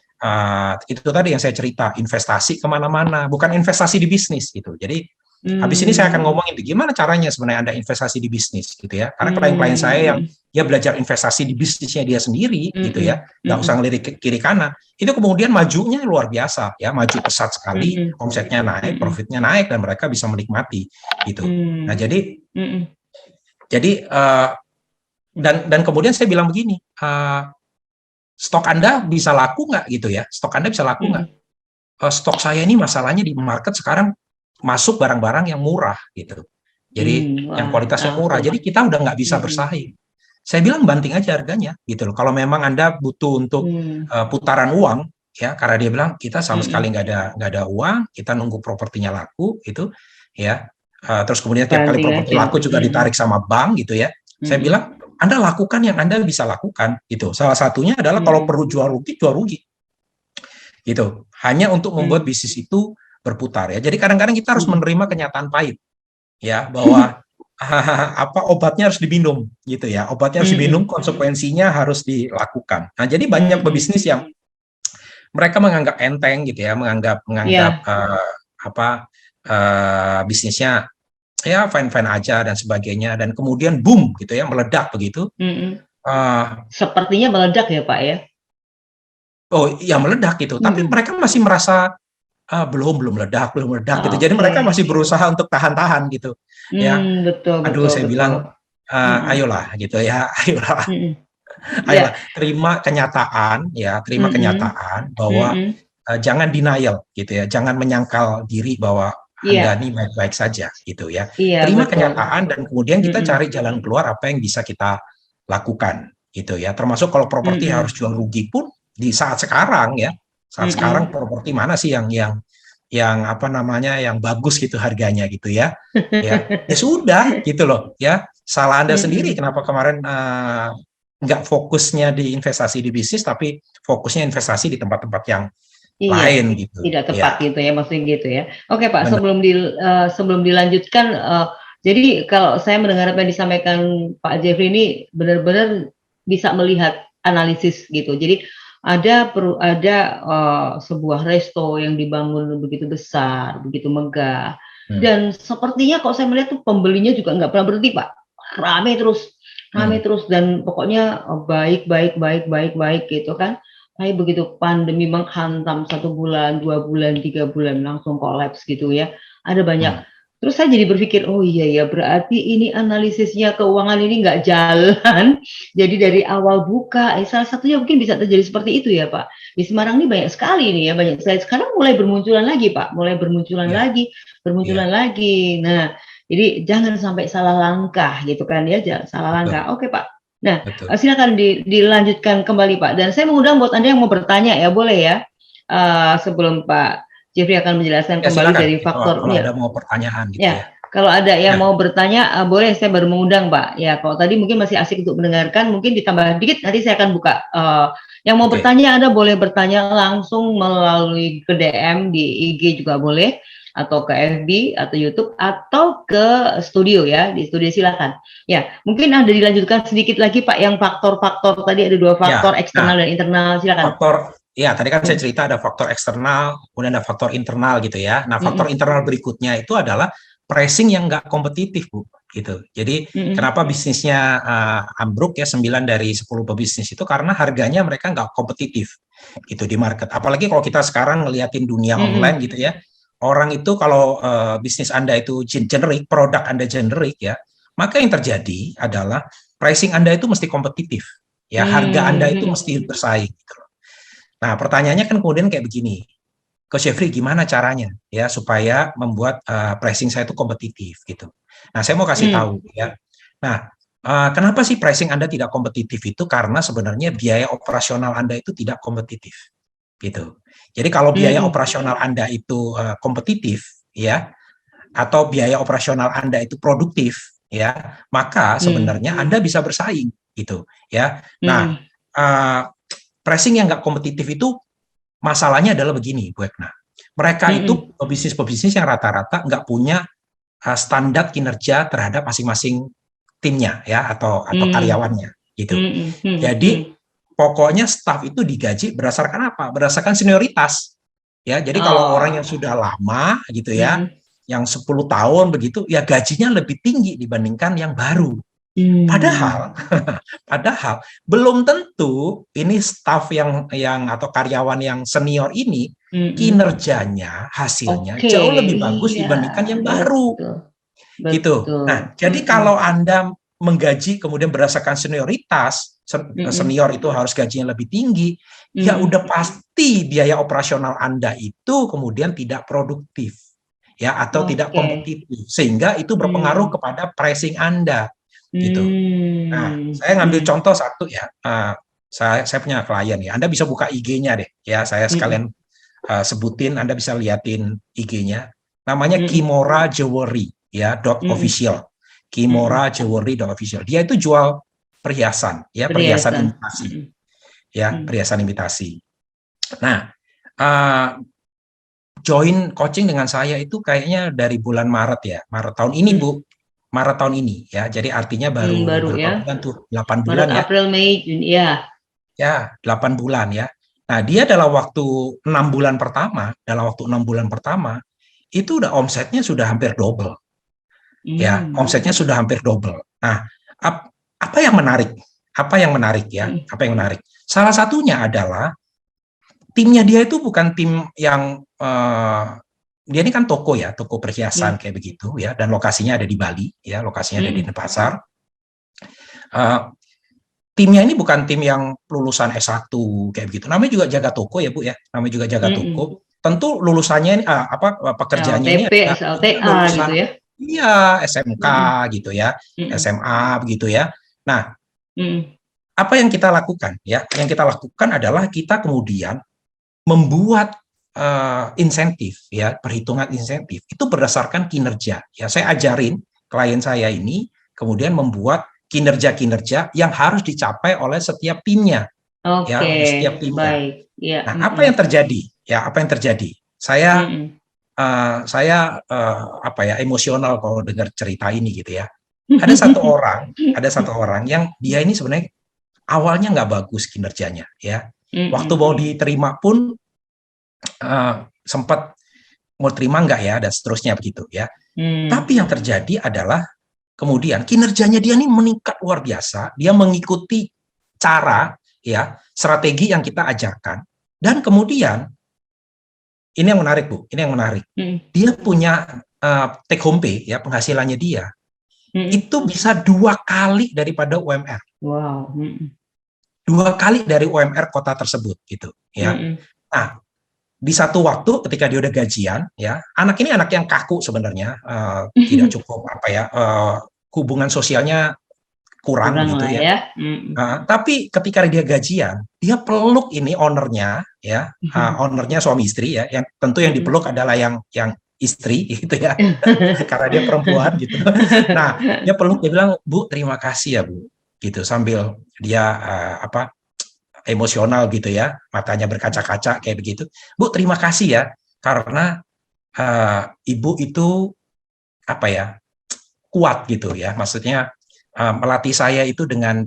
itu tadi yang saya cerita, investasi kemana-mana, bukan investasi di bisnis gitu. Jadi habis ini saya akan ngomongin gimana caranya sebenarnya Anda investasi di bisnis gitu ya. Karena klien-klien saya yang dia belajar investasi di bisnisnya dia sendiri gitu ya, nggak usah ngelirik kiri kanan, itu kemudian majunya luar biasa ya, maju pesat sekali, omsetnya naik, profitnya naik, dan mereka bisa menikmati gitu. Nah jadi dan kemudian saya bilang begini, stok Anda bisa laku nggak gitu ya? Stok Anda bisa laku nggak? Stok saya ini masalahnya di market sekarang masuk barang-barang yang murah gitu. Jadi yang kualitasnya murah. Jadi kita udah nggak bisa bersaing. Saya bilang banting aja harganya gitu loh. Kalau memang Anda butuh untuk putaran uang ya, karena dia bilang kita sama sekali nggak ada uang, kita nunggu propertinya laku itu ya. Terus kemudian tiap kali properti laku juga ditarik sama bank gitu ya. Saya bilang Anda lakukan yang Anda bisa lakukan gitu. Salah satunya adalah kalau perlu jual rugi gitu. Hanya untuk membuat bisnis itu berputar ya. Jadi kadang-kadang kita harus menerima kenyataan pahit ya, bahwa obatnya harus diminum gitu ya. Obatnya harus diminum, konsekuensinya harus dilakukan. Nah, jadi banyak pebisnis yang mereka menganggap enteng gitu ya, menganggap bisnisnya ya fine-fine aja dan sebagainya, dan kemudian boom gitu ya, meledak begitu. Sepertinya meledak ya Pak ya. Oh iya, meledak gitu. Tapi mereka masih merasa belum meledak gitu. Jadi mereka masih berusaha untuk tahan-tahan gitu. Ya. Betul. Saya bilang ayolah gitu ya, ayolah. Ayolah, terima kenyataan ya, kenyataan bahwa jangan denial gitu ya. Jangan menyangkal diri bahwa Anda ini baik-baik saja gitu ya. Terima kenyataan dan kemudian kita cari jalan keluar apa yang bisa kita lakukan gitu ya. Termasuk kalau properti harus jual rugi pun di saat sekarang ya. Saat sekarang properti mana sih yang apa namanya, yang bagus gitu harganya gitu ya. Ya sudah gitu loh ya. Salah Anda sendiri kenapa kemarin nggak fokusnya di investasi di bisnis, tapi fokusnya investasi di tempat-tempat yang lain gitu. Tidak tepat gitu ya, maksudnya gitu ya. Oke Pak, sebelum dilanjutkan, jadi kalau saya mendengar apa yang disampaikan Pak Jeffrey ini benar-benar bisa melihat analisis gitu. Jadi ada sebuah resto yang dibangun begitu besar, begitu megah, dan sepertinya kalau saya melihat tuh pembelinya juga nggak pernah berhenti Pak, rame terus dan pokoknya baik gitu kan. Tapi begitu pandemi menghantam 1 bulan, 2 bulan, 3 bulan langsung kolaps gitu ya. Ada banyak. Terus saya jadi berpikir, oh iya ya, berarti ini analisisnya keuangan ini nggak jalan. Jadi dari awal buka, salah satunya mungkin bisa terjadi seperti itu ya Pak. Di Semarang ini banyak sekali nih ya, banyak sekali. Sekarang mulai bermunculan lagi Pak, bermunculan lagi. Nah, jadi jangan sampai salah langkah gitu kan ya, jangan salah langkah. Oke Pak. Nah, silakan dilanjutkan kembali Pak. Dan saya mengundang buat Anda yang mau bertanya ya, boleh ya. Sebelum Pak Jeffrey akan menjelaskan kembali dari faktor. Kalau ada mau pertanyaan gitu ya. Kalau ada yang mau bertanya, boleh, saya baru mengundang Pak. Ya, kalau tadi mungkin masih asik untuk mendengarkan, mungkin ditambah dikit, nanti saya akan buka. Yang mau bertanya, Anda boleh bertanya langsung melalui ke DM di IG juga boleh, atau ke FB atau YouTube atau ke studio ya, di studio silakan. Ya, mungkin ada dilanjutkan sedikit lagi Pak, yang faktor-faktor tadi ada 2 faktor eksternal dan internal, silakan. Tadi kan saya cerita ada faktor eksternal, kemudian ada faktor internal gitu ya. Nah, faktor internal berikutnya itu adalah pricing yang nggak kompetitif Bu, gitu. Jadi kenapa bisnisnya ambruk ya, 9 dari 10 pebisnis itu karena harganya mereka nggak kompetitif gitu di market. Apalagi kalau kita sekarang ngeliatin dunia online gitu ya. Orang itu kalau bisnis Anda itu generik, produk Anda generik ya, maka yang terjadi adalah pricing Anda itu mesti kompetitif. Ya, harga Anda itu mesti bersaing gitu. Nah, pertanyaannya kan kemudian kayak begini. Coach Jeffrey, gimana caranya ya supaya membuat pricing saya itu kompetitif gitu. Nah, saya mau kasih tahu ya. Nah, kenapa sih pricing Anda tidak kompetitif itu? Karena sebenarnya biaya operasional Anda itu tidak kompetitif gitu. Jadi kalau biaya operasional Anda itu kompetitif ya, atau biaya operasional Anda itu produktif, ya, maka sebenarnya Anda bisa bersaing, gitu, ya. Nah, pricing yang nggak kompetitif itu masalahnya adalah begini, Bu Ekna. Mereka itu pebisnis-pebisnis yang rata-rata nggak punya standar kinerja terhadap masing-masing timnya, ya, atau karyawannya, gitu. Jadi pokoknya staff itu digaji berdasarkan apa? Berdasarkan senioritas, ya. Jadi kalau orang yang sudah lama, gitu ya, yang 10 tahun begitu, ya gajinya lebih tinggi dibandingkan yang baru. Padahal belum tentu ini staff yang atau karyawan yang senior ini kinerjanya, hasilnya jauh lebih bagus dibandingkan yang baru. Gitu. Nah, jadi kalau Anda menggaji kemudian berdasarkan senioritas, senior itu harus gajinya lebih tinggi, ya udah pasti biaya operasional Anda itu kemudian tidak produktif, ya, atau tidak kompetitif, sehingga itu berpengaruh kepada pricing Anda. Gitu. Nah, saya ngambil contoh satu ya. Saya punya klien ya. Anda bisa buka IG-nya deh. Ya, saya sekalian sebutin. Anda bisa liatin IG-nya. Namanya Kimora Jewelry ya. .official. Kimora Jewelry .official. Dia itu jual perhiasan ya, perhiasan imitasi. Ya, perhiasan imitasi. Nah, join coaching dengan saya itu kayaknya dari bulan Maret ya. Maret tahun ini, Bu. Maret tahun ini ya, jadi artinya baru berapa ya? bulan tuh, 8 bulan Maret, ya. April, Mei, Juni, ya. Ya, 8 bulan ya. Nah, dia dalam waktu 6 bulan pertama, itu udah omsetnya sudah hampir double. Ya, omsetnya sudah hampir double. Nah, apa yang menarik? Apa yang menarik ya? Apa yang menarik? Salah satunya adalah timnya dia itu bukan tim yang dia ini kan toko ya, toko perhiasan kayak begitu ya, dan lokasinya ada di Bali ya, lokasinya ada di Denpasar. Timnya ini bukan tim yang lulusan S1 kayak begitu. Namanya juga jaga toko ya, Bu ya. Namanya juga jaga toko. Tentu lulusannya ini pekerjaannya ini SLTA gitu ya. Iya, SMK gitu ya, SMA begitu ya. Nah, apa yang kita lakukan ya? Yang kita lakukan adalah kita kemudian membuat insentif ya, perhitungan insentif itu berdasarkan kinerja ya. Saya ajarin klien saya ini kemudian membuat kinerja-kinerja yang harus dicapai oleh setiap timnya. Ya, setiap timnya. Baik. Ya. Nah, apa yang terjadi? Ya, apa yang terjadi? Saya emosional kalau dengar cerita ini gitu ya. Ada satu orang yang dia ini sebenarnya awalnya nggak bagus kinerjanya ya. Waktu mau diterima pun sempat mau terima nggak ya, dan seterusnya begitu ya. Tapi yang terjadi adalah kemudian kinerjanya dia ini meningkat luar biasa. Dia mengikuti cara ya, strategi yang kita ajarkan, dan kemudian ini yang menarik, Bu. Ini yang menarik. Dia punya take home pay ya, penghasilannya dia itu bisa 2 kali daripada UMR. Wow. 2 kali dari UMR kota tersebut gitu ya. Nah, di satu waktu ketika dia udah gajian ya, anak ini anak yang kaku sebenarnya, tidak cukup hubungan sosialnya kurang gitu ya. Tapi ketika dia gajian, dia peluk ini ownernya ya, ownernya suami istri ya, yang tentu yang dipeluk adalah yang istri gitu ya, karena dia perempuan gitu. Nah, dia peluk, dia bilang, "Bu, terima kasih ya, Bu," gitu, sambil dia emosional gitu ya, matanya berkaca-kaca kayak begitu. "Bu, terima kasih ya, karena Ibu itu kuat gitu ya, maksudnya melatih saya itu dengan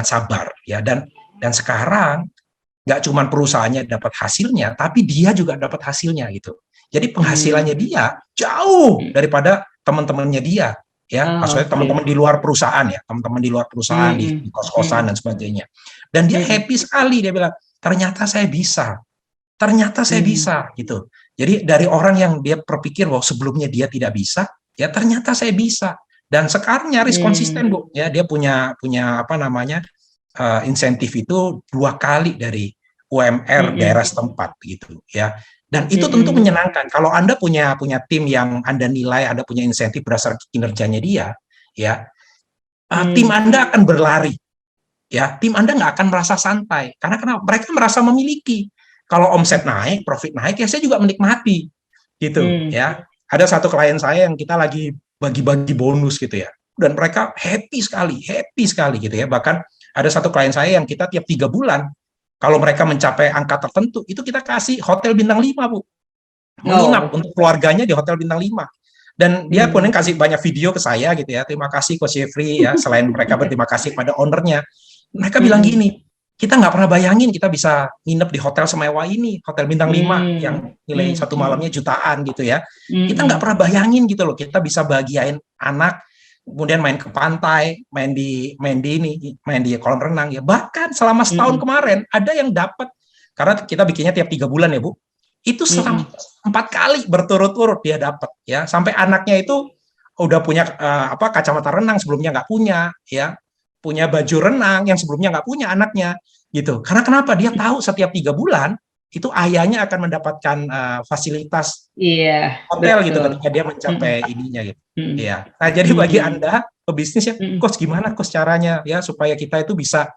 sabar ya, dan sekarang nggak cuma perusahaannya dapat hasilnya, tapi dia juga dapat hasilnya gitu. Jadi penghasilannya dia jauh daripada teman-temannya dia ya, maksudnya teman-teman di luar perusahaan ya, teman-teman di luar perusahaan di kos-kosan dan sebagainya. Dan dia happy sekali, dia bilang, ternyata saya bisa gitu. Jadi dari orang yang dia berpikir bahwa sebelumnya dia tidak bisa, ya ternyata saya bisa. Dan sekarang nyaris konsisten, Bu. Ya, dia punya insentif itu 2 kali dari UMR daerah setempat gitu ya. Dan itu tentu menyenangkan. Kalau Anda punya tim yang Anda nilai, Anda punya insentif berdasarkan kinerjanya dia, ya, tim Anda akan berlari. Ya, tim Anda nggak akan merasa santai. Karena mereka merasa memiliki. Kalau omset naik, profit naik, ya saya juga menikmati. Gitu, ya. ada satu klien saya yang kita lagi bagi-bagi bonus gitu ya, dan mereka happy sekali gitu ya. Bahkan ada satu klien saya yang kita tiap 3 bulan, kalau mereka mencapai angka tertentu, itu kita kasih hotel bintang 5, Bu. Menginap untuk keluarganya di hotel bintang 5. Dan dia kemudian kasih banyak video ke saya gitu ya, terima kasih Coach Jeffrey ya, selain mereka berterima kasih pada ownernya, mereka bilang gini, kita nggak pernah bayangin kita bisa nginep di hotel semewah ini, hotel bintang 5 yang nilai satu malamnya jutaan gitu ya. Kita nggak pernah bayangin gitu loh, kita bisa bahagiain anak, kemudian main ke pantai, main di kolam renang ya. Bahkan selama setahun kemarin ada yang dapat, karena kita bikinnya tiap 3 bulan ya Bu, itu selama 4 kali berturut-turut dia dapat ya, sampai anaknya itu udah punya kacamata renang sebelumnya nggak punya ya, punya baju renang yang sebelumnya nggak punya anaknya gitu. Karena kenapa? Dia tahu setiap 3 bulan itu ayahnya akan mendapatkan fasilitas hotel gitu ketika dia mencapai ininya gitu. Ya. Nah, jadi bagi Anda pebisnis ya, Coach gimana Coach caranya ya supaya kita itu bisa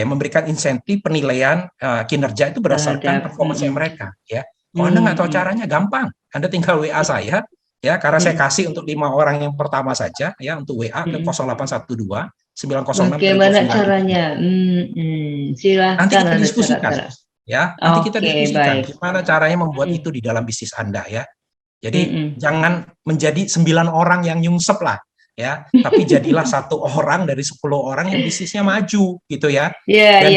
memberikan insentif penilaian kinerja itu berdasarkan performance mereka ya. Kalau Anda nggak tahu caranya, gampang. Anda tinggal WA saya ya, karena saya kasih untuk 5 orang yang pertama saja ya, untuk WA ke 0812 906. Bagaimana caranya? Silakan. Nanti kita diskusikan ya. Nanti kita diskusikan gimana caranya membuat itu di dalam bisnis Anda ya. Jadi jangan menjadi 9 orang yang nyungsep lah ya, tapi jadilah 1 orang dari 10 orang yang bisnisnya maju gitu ya. Dan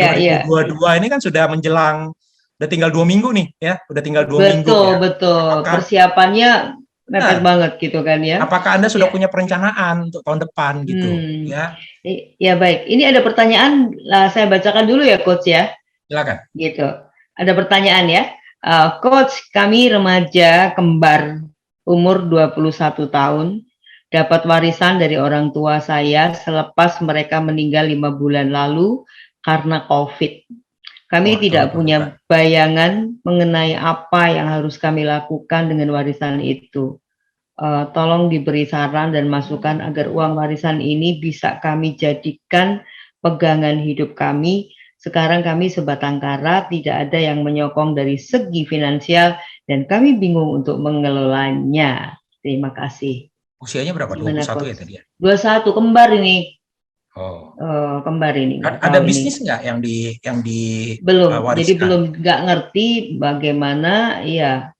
2022 ini kan sudah menjelang, udah tinggal 2 minggu nih ya, udah tinggal 2 minggu ya. Betul. Persiapannya mepet banget gitu kan ya. Apakah Anda sudah punya perencanaan untuk tahun depan gitu ya? Ya baik, ini ada pertanyaan, saya bacakan dulu ya Coach ya. Silakan. Gitu. Ada pertanyaan ya. Coach, kami remaja kembar umur 21 tahun, dapat warisan dari orang tua saya selepas mereka meninggal 5 bulan lalu karena COVID. Kami tidak punya bayangan mengenai apa yang harus kami lakukan dengan warisan itu. Tolong diberi saran dan masukan agar uang warisan ini bisa kami jadikan pegangan hidup kami. Sekarang kami sebatang kara, tidak ada yang menyokong dari segi finansial dan kami bingung untuk mengelolanya. Terima kasih. Usianya berapa? 21 ya tadi ya? 21, kembar ini. Kembar ini. Ada bisnis nggak yang di belum, jadi belum nggak ngerti bagaimana ya.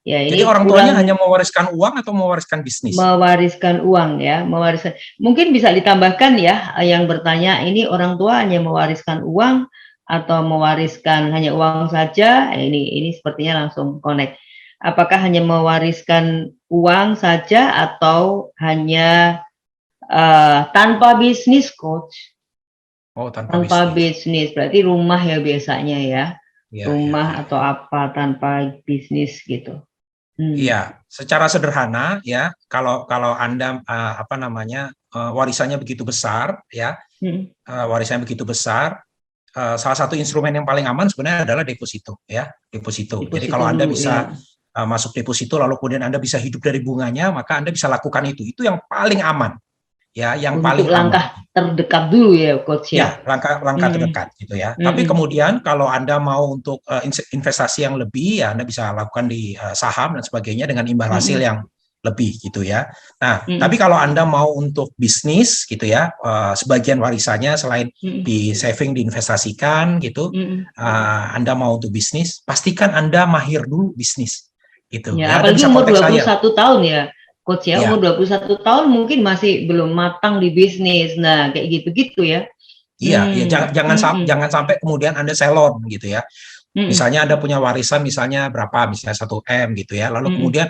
Jadi orang tuanya hanya mewariskan uang atau mewariskan bisnis? Mewariskan uang ya, mewariskan. Mungkin bisa ditambahkan ya, yang bertanya ini orang tua hanya mewariskan uang atau mewariskan hanya uang saja. Ini sepertinya langsung connect. Apakah hanya mewariskan uang saja atau hanya tanpa bisnis, Coach? Tanpa bisnis, berarti rumah ya biasanya ya. Rumah atau apa tanpa bisnis gitu. Iya, secara sederhana ya, kalau Anda warisannya begitu besar ya, warisannya begitu besar, salah satu instrumen yang paling aman sebenarnya adalah deposito ya, deposito. Jadi kalau Anda bisa masuk deposito lalu kemudian Anda bisa hidup dari bunganya, maka Anda bisa lakukan itu. Itu yang paling aman. Ya, yang untuk paling langkah terdekat dulu ya Coach ya. Langkah terdekat gitu ya. Tapi kemudian kalau Anda mau untuk investasi yang lebih ya Anda bisa lakukan di saham dan sebagainya dengan imbal hasil yang lebih gitu ya. Nah, tapi kalau Anda mau untuk bisnis gitu ya, sebagian warisannya selain di saving diinvestasikan gitu, Anda mau untuk bisnis, pastikan Anda mahir dulu bisnis gitu. Ya, apalagi umur 21 tahun ya. Coach ya, umur 21 tahun mungkin masih belum matang di bisnis. Nah, kayak gitu-gitu ya. Iya, jangan sampai kemudian Anda selon gitu ya. Misalnya Anda punya warisan misalnya berapa, misalnya 1 M gitu ya. Lalu kemudian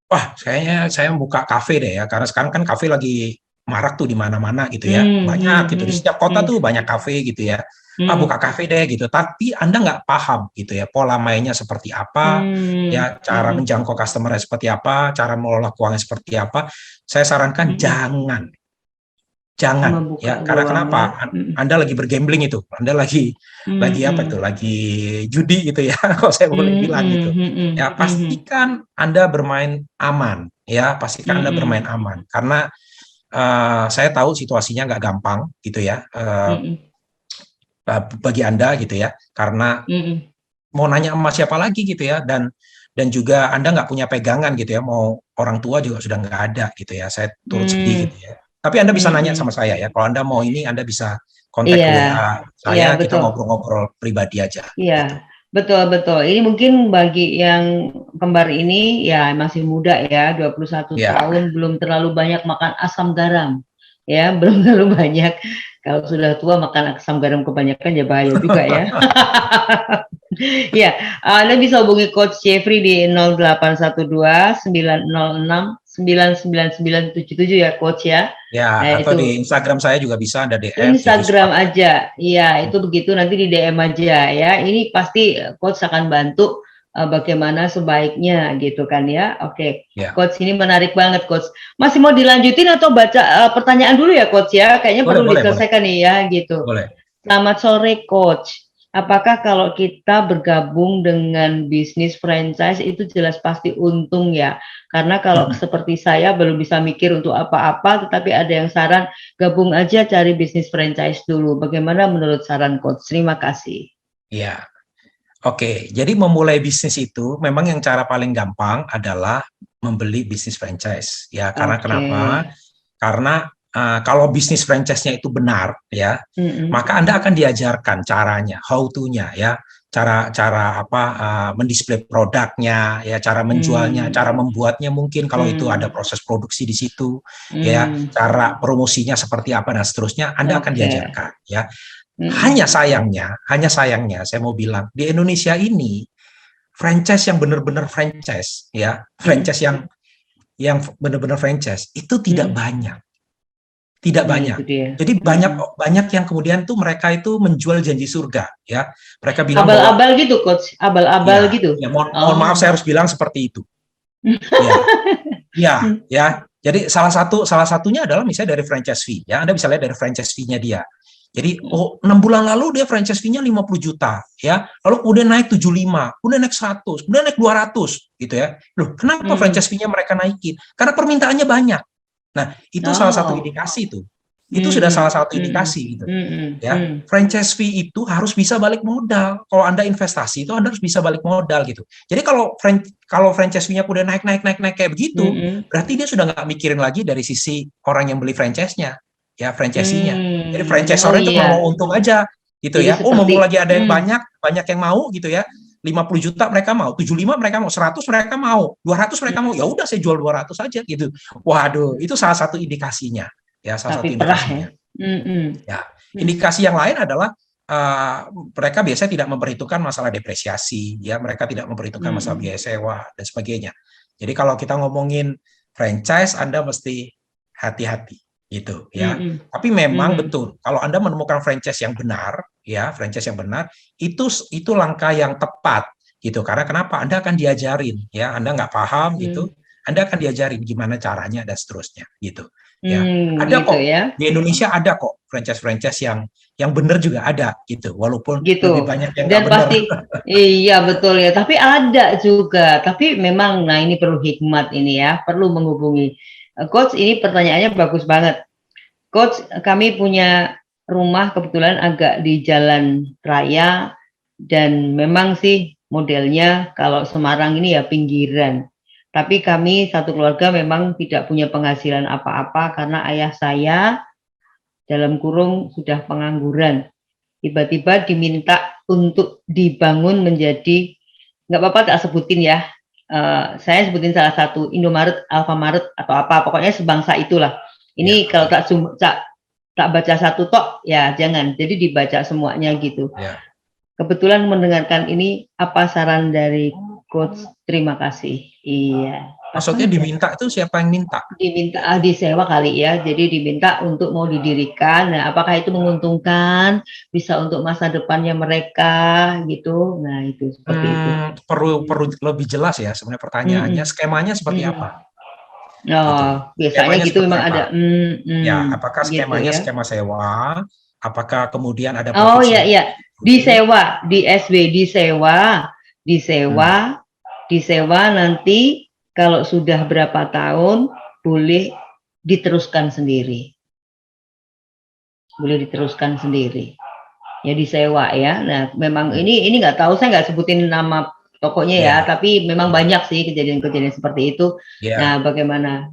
wah, kayaknya saya buka kafe deh ya, karena sekarang kan kafe lagi marak tuh di mana-mana gitu ya. Banyak gitu, di setiap kota tuh banyak kafe gitu ya. Buka kafe deh gitu, tapi Anda nggak paham gitu ya, pola mainnya seperti apa, ya cara menjangkau customer seperti apa, cara mengelola keuangan seperti apa. Saya sarankan jangan ya, karena kenapa? Anda lagi bergambling itu, Anda lagi lagi judi gitu ya, kalau saya boleh bilang gitu. Ya pastikan Anda bermain aman, ya pastikan Anda bermain aman, karena saya tahu situasinya nggak gampang gitu ya. Bagi Anda gitu ya, karena mau nanya sama siapa lagi gitu ya, dan dan juga Anda nggak punya pegangan gitu ya, mau orang tua juga sudah nggak ada gitu ya, saya turut sedih gitu ya. Tapi Anda bisa nanya sama saya ya, kalau Anda mau ini Anda bisa kontak ke WA iya saya, kita betul. ngobrol-ngobrol pribadi aja. Iya, Gitu. betul. Ini mungkin bagi yang kembar ini ya masih muda ya, 21 tahun, belum terlalu banyak makan asam garam. Ya, belum terlalu banyak. Kalau sudah tua makan asam garam kebanyakan ya bahaya juga ya. Ya, Anda bisa hubungi Coach Jeffrey di 0812 906 99977 ya Coach ya. Ya, Nah, atau itu di Instagram saya juga bisa, ada DM, Instagram aja, iya itu begitu nanti di DM aja ya. Ini pasti Coach akan bantu bagaimana sebaiknya gitu kan ya. Oke, Coach ini menarik banget Coach. Masih mau dilanjutin atau baca pertanyaan dulu ya Coach ya? Kayaknya perlu diselesaikan nih ya gitu. Boleh. Selamat sore Coach. Apakah kalau kita bergabung dengan bisnis franchise itu jelas pasti untung ya? Karena kalau seperti saya belum bisa mikir untuk apa-apa, tetapi ada yang saran gabung aja cari bisnis franchise dulu. Bagaimana menurut saran Coach? Terima kasih. Iya. Oke, jadi memulai bisnis itu memang yang cara paling gampang adalah membeli bisnis franchise. Ya, karena kenapa? Karena kalau bisnis franchise-nya itu benar, ya, maka Anda akan diajarkan caranya, how to-nya, ya, cara apa mendisplay produknya, ya, cara menjualnya, cara membuatnya mungkin kalau itu ada proses produksi di situ, ya, cara promosinya seperti apa dan seterusnya, Anda akan diajarkan, ya. Hanya sayangnya, saya mau bilang di Indonesia ini franchise yang benar-benar franchise, ya, franchise yang benar-benar franchise itu tidak banyak. Tidak banyak. Jadi banyak yang kemudian tuh mereka itu menjual janji surga, ya. Mereka bilang abal-abal gitu Coach, abal-abal gitu. Ya, mohon maaf saya harus bilang seperti itu. Ya. Jadi salah satunya adalah misalnya dari franchise fee, ya. Anda bisa lihat dari franchise fee-nya dia. Jadi 6 bulan lalu dia franchise fee-nya 50 juta, ya. Lalu kemudian naik 75, kemudian naik 100, kemudian naik 200 gitu ya. Loh, kenapa franchise fee-nya mereka naikin? Karena permintaannya banyak. Nah, itu salah satu indikasi tuh. Itu sudah salah satu indikasi gitu. Ya, franchise fee itu harus bisa balik modal. Kalau Anda investasi itu Anda harus bisa balik modal gitu. Jadi kalau franchise fee-nya udah naik kayak begitu, berarti dia sudah nggak mikirin lagi dari sisi orang yang beli franchise-nya, ya, franchisee-nya. Jadi franchisor itu mau untung aja gitu. Jadi ya. Mumpung lagi ada yang banyak yang mau gitu ya. 50 juta mereka mau, 75 mereka mau, 100 mereka mau, 200 mereka mau, ya udah saya jual 200 aja gitu. Waduh, itu salah satu indikasinya. Ya, salah satu indikasinya. Ya, indikasi yang lain adalah mereka biasanya tidak memperhitungkan masalah depresiasi, ya, mereka tidak memperhitungkan masalah biaya sewa dan sebagainya. Jadi kalau kita ngomongin franchise, Anda mesti hati-hati gitu ya. Tapi memang betul kalau Anda menemukan franchise yang benar, ya, franchise yang benar, itu langkah yang tepat gitu. Karena kenapa? Anda akan diajarin, ya, Anda nggak paham gitu, Anda akan diajarin gimana caranya dan seterusnya gitu. Ya, ada gitu kok ya. Di Indonesia ada kok franchise yang benar juga ada gitu, walaupun lebih banyak yang nggak benar. Iya betul ya, tapi ada juga. Tapi memang, nah ini perlu hikmat ini ya, perlu menghubungi. Coach, ini pertanyaannya bagus banget. Coach, kami punya rumah kebetulan agak di jalan raya dan memang sih modelnya kalau Semarang ini ya pinggiran. Tapi kami satu keluarga memang tidak punya penghasilan apa-apa karena ayah saya dalam kurung sudah pengangguran. Tiba-tiba diminta untuk dibangun menjadi, nggak apa-apa tak sebutin ya, saya sebutin salah satu, Indomaret, Alfamaret atau apa, pokoknya sebangsa itulah. Ini kalau tak baca satu tok ya jangan, jadi dibaca semuanya gitu. Kebetulan mendengarkan ini, apa saran dari Coach? Terima kasih. Iya. Maksudnya diminta itu siapa yang minta? Diminta, disewa kali ya. Jadi diminta untuk mau didirikan. Nah, apakah itu menguntungkan? Bisa untuk masa depannya mereka gitu. Nah, itu seperti itu. Perlu lebih jelas ya sebenarnya pertanyaannya. Skemanya seperti apa? Oh, gitu. Biasanya gitu memang apa? Ada. Ya, apakah skemanya gitu ya? Skema sewa? Apakah kemudian ada profit? Oh iya. Disewa, di SW disewa nanti kalau sudah berapa tahun boleh diteruskan sendiri. Ya disewa ya. Nah, memang ini nggak tahu, saya nggak sebutin nama tokonya ya, tapi memang banyak sih kejadian-kejadian seperti itu. Nah, bagaimana?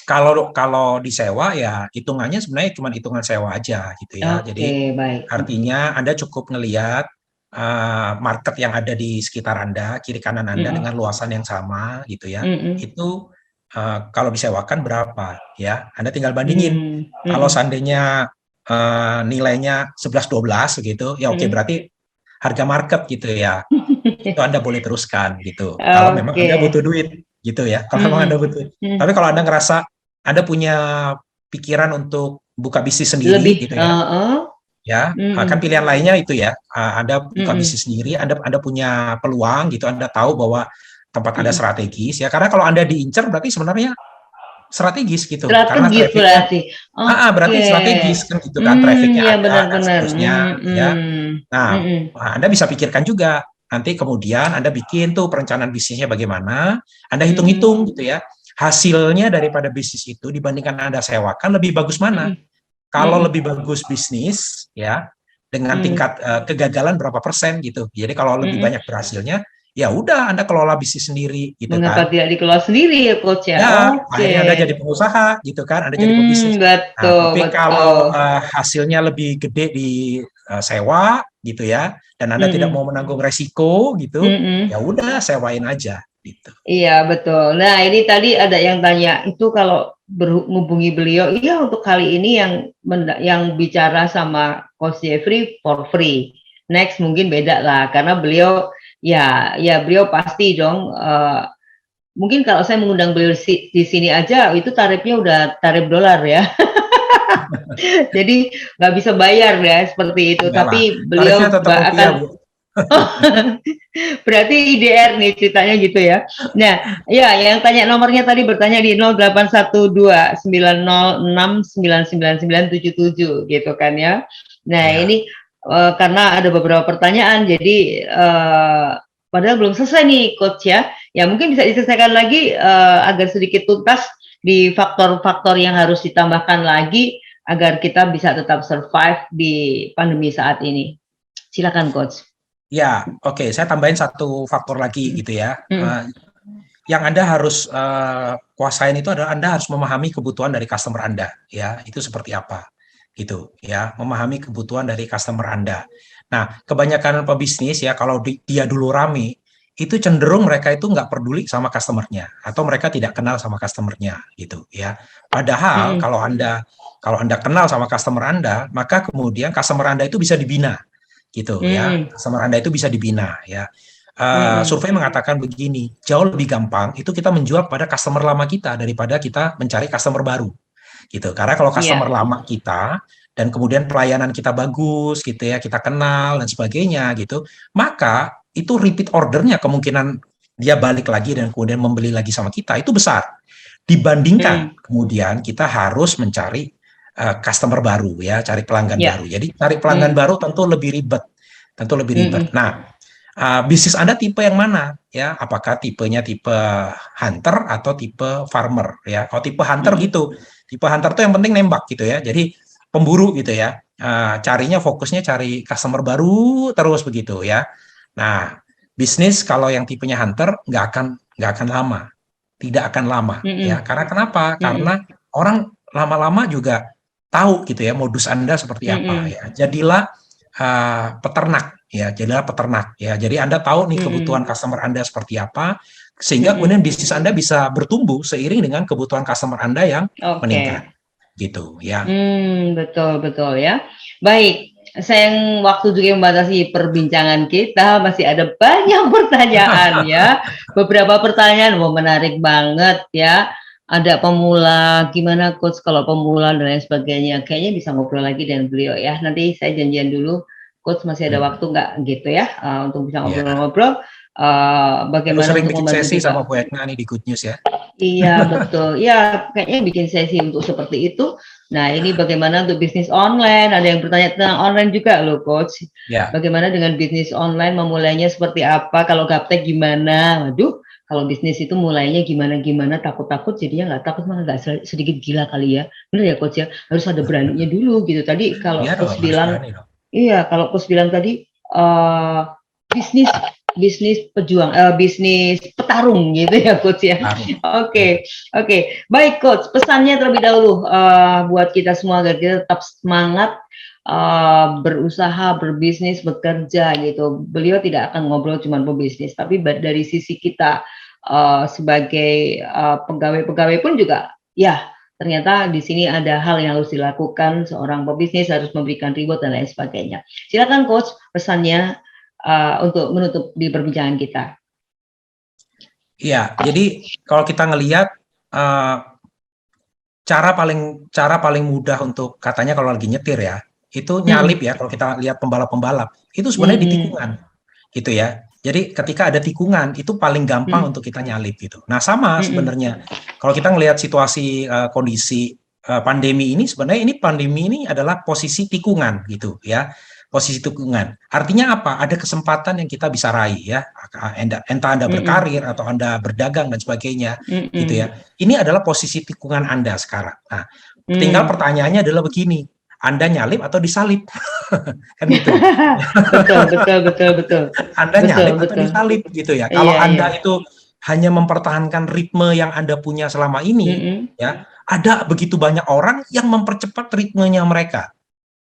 Kalau disewa ya hitungannya sebenarnya cuma hitungan sewa aja gitu ya. Jadi baik. artinya Anda cukup ngelihat market yang ada di sekitar Anda, kiri kanan Anda dengan luasan yang sama gitu ya. Itu kalau disewakan berapa ya? Anda tinggal bandingin. Kalau seandainya nilainya 11-12 gitu, ya oke, berarti harga market gitu ya. Itu Anda boleh teruskan gitu. Kalau memang Anda butuh duit gitu ya. Kalau memang Anda butuh. Tapi kalau Anda ngerasa Anda punya pikiran untuk buka bisnis sendiri gitu ya. Kan pilihan lainnya itu ya. Anda buka bisnis sendiri, Anda punya peluang gitu, Anda tahu bahwa tempat Anda strategis ya. Karena kalau Anda diincar berarti sebenarnya strategis gitu. Karena trafficnya berarti strategis kan gitu kan, trafficnya ada dan seterusnya ya. Nah, Anda bisa pikirkan juga nanti kemudian Anda bikin tuh perencanaan bisnisnya bagaimana, Anda hitung-hitung gitu ya, hasilnya daripada bisnis itu dibandingkan Anda sewakan lebih bagus mana. Kalau lebih bagus bisnis ya dengan tingkat kegagalan berapa persen gitu. Jadi kalau lebih banyak berhasilnya, ya udah Anda kelola bisnis sendiri gitu. Mengapa tidak dikelola sendiri ya Coach ya? Ya, akhirnya Anda jadi pengusaha gitu kan, Anda jadi pebisnis. Tapi kalau hasilnya lebih gede di sewa gitu ya, dan Anda tidak mau menanggung resiko gitu, ya udah sewain aja gitu. Iya betul. Nah ini tadi ada yang tanya itu kalau menghubungi beliau, iya untuk kali ini yang bicara sama Coach Jeffrey for free. Next mungkin beda lah karena beliau ya beliau pasti dong. Mungkin kalau saya mengundang beliau di sini aja itu tarifnya udah tarif dolar ya. Jadi nggak bisa bayar ya seperti itu. Enggak tapi lah. Beliau akan berarti IDR nih ceritanya gitu ya. Nah, ya yang tanya nomornya tadi bertanya di 0812-906-99977 gitu kan ya. Nah ini karena ada beberapa pertanyaan jadi padahal belum selesai nih Coach ya. Ya mungkin bisa diselesaikan lagi agar sedikit tuntas di faktor-faktor yang harus ditambahkan lagi agar kita bisa tetap survive di pandemi saat ini. Silakan Coach. Ya, oke. Saya tambahin satu faktor lagi gitu ya. Yang Anda harus kuasain itu adalah Anda harus memahami kebutuhan dari customer Anda. Ya, itu seperti apa gitu ya. Memahami kebutuhan dari customer Anda. Nah, kebanyakan pebisnis ya kalau dia dulu rame, itu cenderung mereka itu nggak peduli sama customernya atau mereka tidak kenal sama customernya gitu ya. Padahal kalau Anda kenal sama customer Anda, maka kemudian customer Anda itu bisa dibina gitu ya. Customer Anda itu bisa dibina ya. Survei mengatakan begini, jauh lebih gampang itu kita menjual pada customer lama kita daripada kita mencari customer baru gitu. Karena kalau customer lama kita dan kemudian pelayanan kita bagus gitu ya, kita kenal dan sebagainya gitu, maka itu repeat ordernya kemungkinan dia balik lagi dan kemudian membeli lagi sama kita itu besar dibandingkan kemudian kita harus mencari customer baru ya, cari pelanggan baru. Jadi cari pelanggan baru tentu lebih ribet. Nah, bisnis Anda tipe yang mana ya? Apakah tipenya tipe hunter atau tipe farmer ya? Kalau tipe hunter gitu, tipe hunter tuh yang penting nembak gitu ya. Jadi pemburu gitu ya. Carinya fokusnya cari customer baru terus begitu ya. Nah, bisnis kalau yang tipenya hunter nggak akan lama, tidak akan lama ya. Karena kenapa? Karena orang lama-lama juga tahu gitu ya modus Anda seperti apa ya. Jadilah peternak ya, Jadi Anda tahu nih kebutuhan customer Anda seperti apa sehingga kemudian bisnis Anda bisa bertumbuh seiring dengan kebutuhan customer Anda yang meningkat. Gitu ya. Betul ya. Baik, sayang waktu juga membatasi perbincangan kita, masih ada banyak pertanyaan ya. Beberapa pertanyaan menarik banget ya. Ada pemula, gimana Coach kalau pemula dan lain sebagainya. Kayaknya bisa ngobrol lagi dengan beliau ya. Nanti saya janjian dulu, Coach masih ada waktu nggak gitu ya untuk bisa ngobrol-ngobrol. Bagaimana sering untuk bikin sesi sama Bu Etna nih di Good News ya. Iya betul, ya kayaknya bikin sesi untuk seperti itu. Nah ini bagaimana untuk bisnis online? Ada yang bertanya tentang online juga loh Coach. Bagaimana dengan bisnis online, memulainya seperti apa? Kalau gaptek gimana? Waduh. Kalau bisnis itu mulainya gimana takut-takut jadinya nggak takut malah nggak sedikit gila kali ya, benar ya Coach ya, harus ada beraninya dulu gitu. Tadi kalau Coach bilang, kalau Coach bilang tadi bisnis bisnis pejuang, bisnis petarung gitu ya Coach ya. Oke. Baik Coach, pesannya terlebih dahulu buat kita semua agar kita tetap semangat berusaha, berbisnis, bekerja gitu. Beliau tidak akan ngobrol cuma pebisnis, tapi dari sisi kita sebagai pegawai-pegawai pun juga ya ternyata di sini ada hal yang harus dilakukan. Seorang pebisnis harus memberikan reward dan lain sebagainya. Silakan Coach, pesannya untuk menutup di perbincangan kita. Iya, jadi kalau kita ngelihat cara paling mudah untuk katanya kalau lagi nyetir ya, itu nyalip ya. Kalau kita lihat pembalap-pembalap itu sebenarnya di tikungan, gitu ya. Jadi ketika ada tikungan itu paling gampang untuk kita nyalip gitu. Nah sama sebenarnya kalau kita ngelihat situasi kondisi pandemi ini, sebenarnya pandemi ini adalah posisi tikungan gitu ya. Posisi tikungan. Artinya apa? Ada kesempatan yang kita bisa raih ya. Entah Anda berkarir atau Anda berdagang dan sebagainya gitu ya. Ini adalah posisi tikungan Anda sekarang. Nah, tinggal pertanyaannya adalah begini. Anda nyalip atau disalip? Kan gitu. betul. Anda nyalip atau disalip gitu ya. Kalau Anda itu hanya mempertahankan ritme yang Anda punya selama ini, ya, ada begitu banyak orang yang mempercepat ritmenya mereka.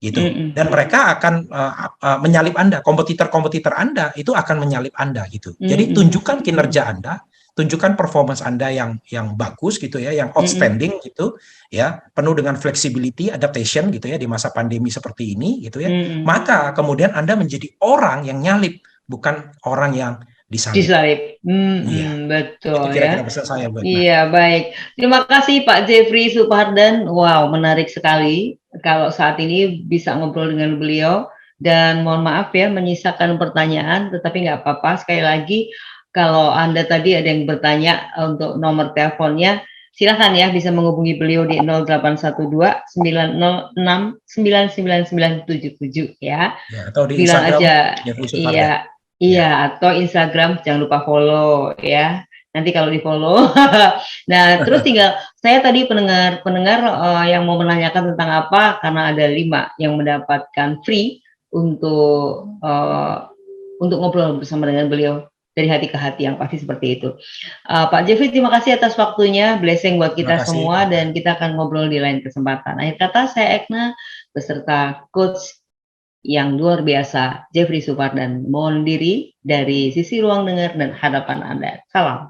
Gitu. Dan mereka akan menyalip Anda, kompetitor Anda itu akan menyalip Anda gitu. Jadi tunjukkan kinerja Anda, tunjukkan performance Anda yang bagus gitu ya, yang outstanding gitu ya, penuh dengan flexibility, adaptation gitu ya di masa pandemi seperti ini gitu ya. Maka kemudian Anda menjadi orang yang nyalip, bukan orang yang disalip. Betul itu kira-kira pesan saya buat Iya, baik. Terima kasih Pak Jeffrey Supardan. Wow, menarik sekali kalau saat ini bisa ngobrol dengan beliau. Dan mohon maaf ya menyisakan pertanyaan, tetapi nggak apa-apa. Sekali lagi, kalau Anda tadi ada yang bertanya untuk nomor teleponnya, silakan ya bisa menghubungi beliau di 0812 906 99977 ya. Atau di bilang Instagram aja iya atau Instagram jangan lupa follow ya. Nanti kalau di follow. Nah terus tinggal saya tadi pendengar yang mau menanyakan tentang apa, karena ada 5 yang mendapatkan free untuk ngobrol bersama dengan beliau dari hati ke hati, yang pasti seperti itu. Pak Jeffrey, terima kasih atas waktunya, blessing buat kita semua, dan kita akan ngobrol di lain kesempatan. Akhir kata saya Ekna beserta Coach yang luar biasa Jeffrey Supardan mohon diri dari sisi ruang dengar dan hadapan Anda. Salam.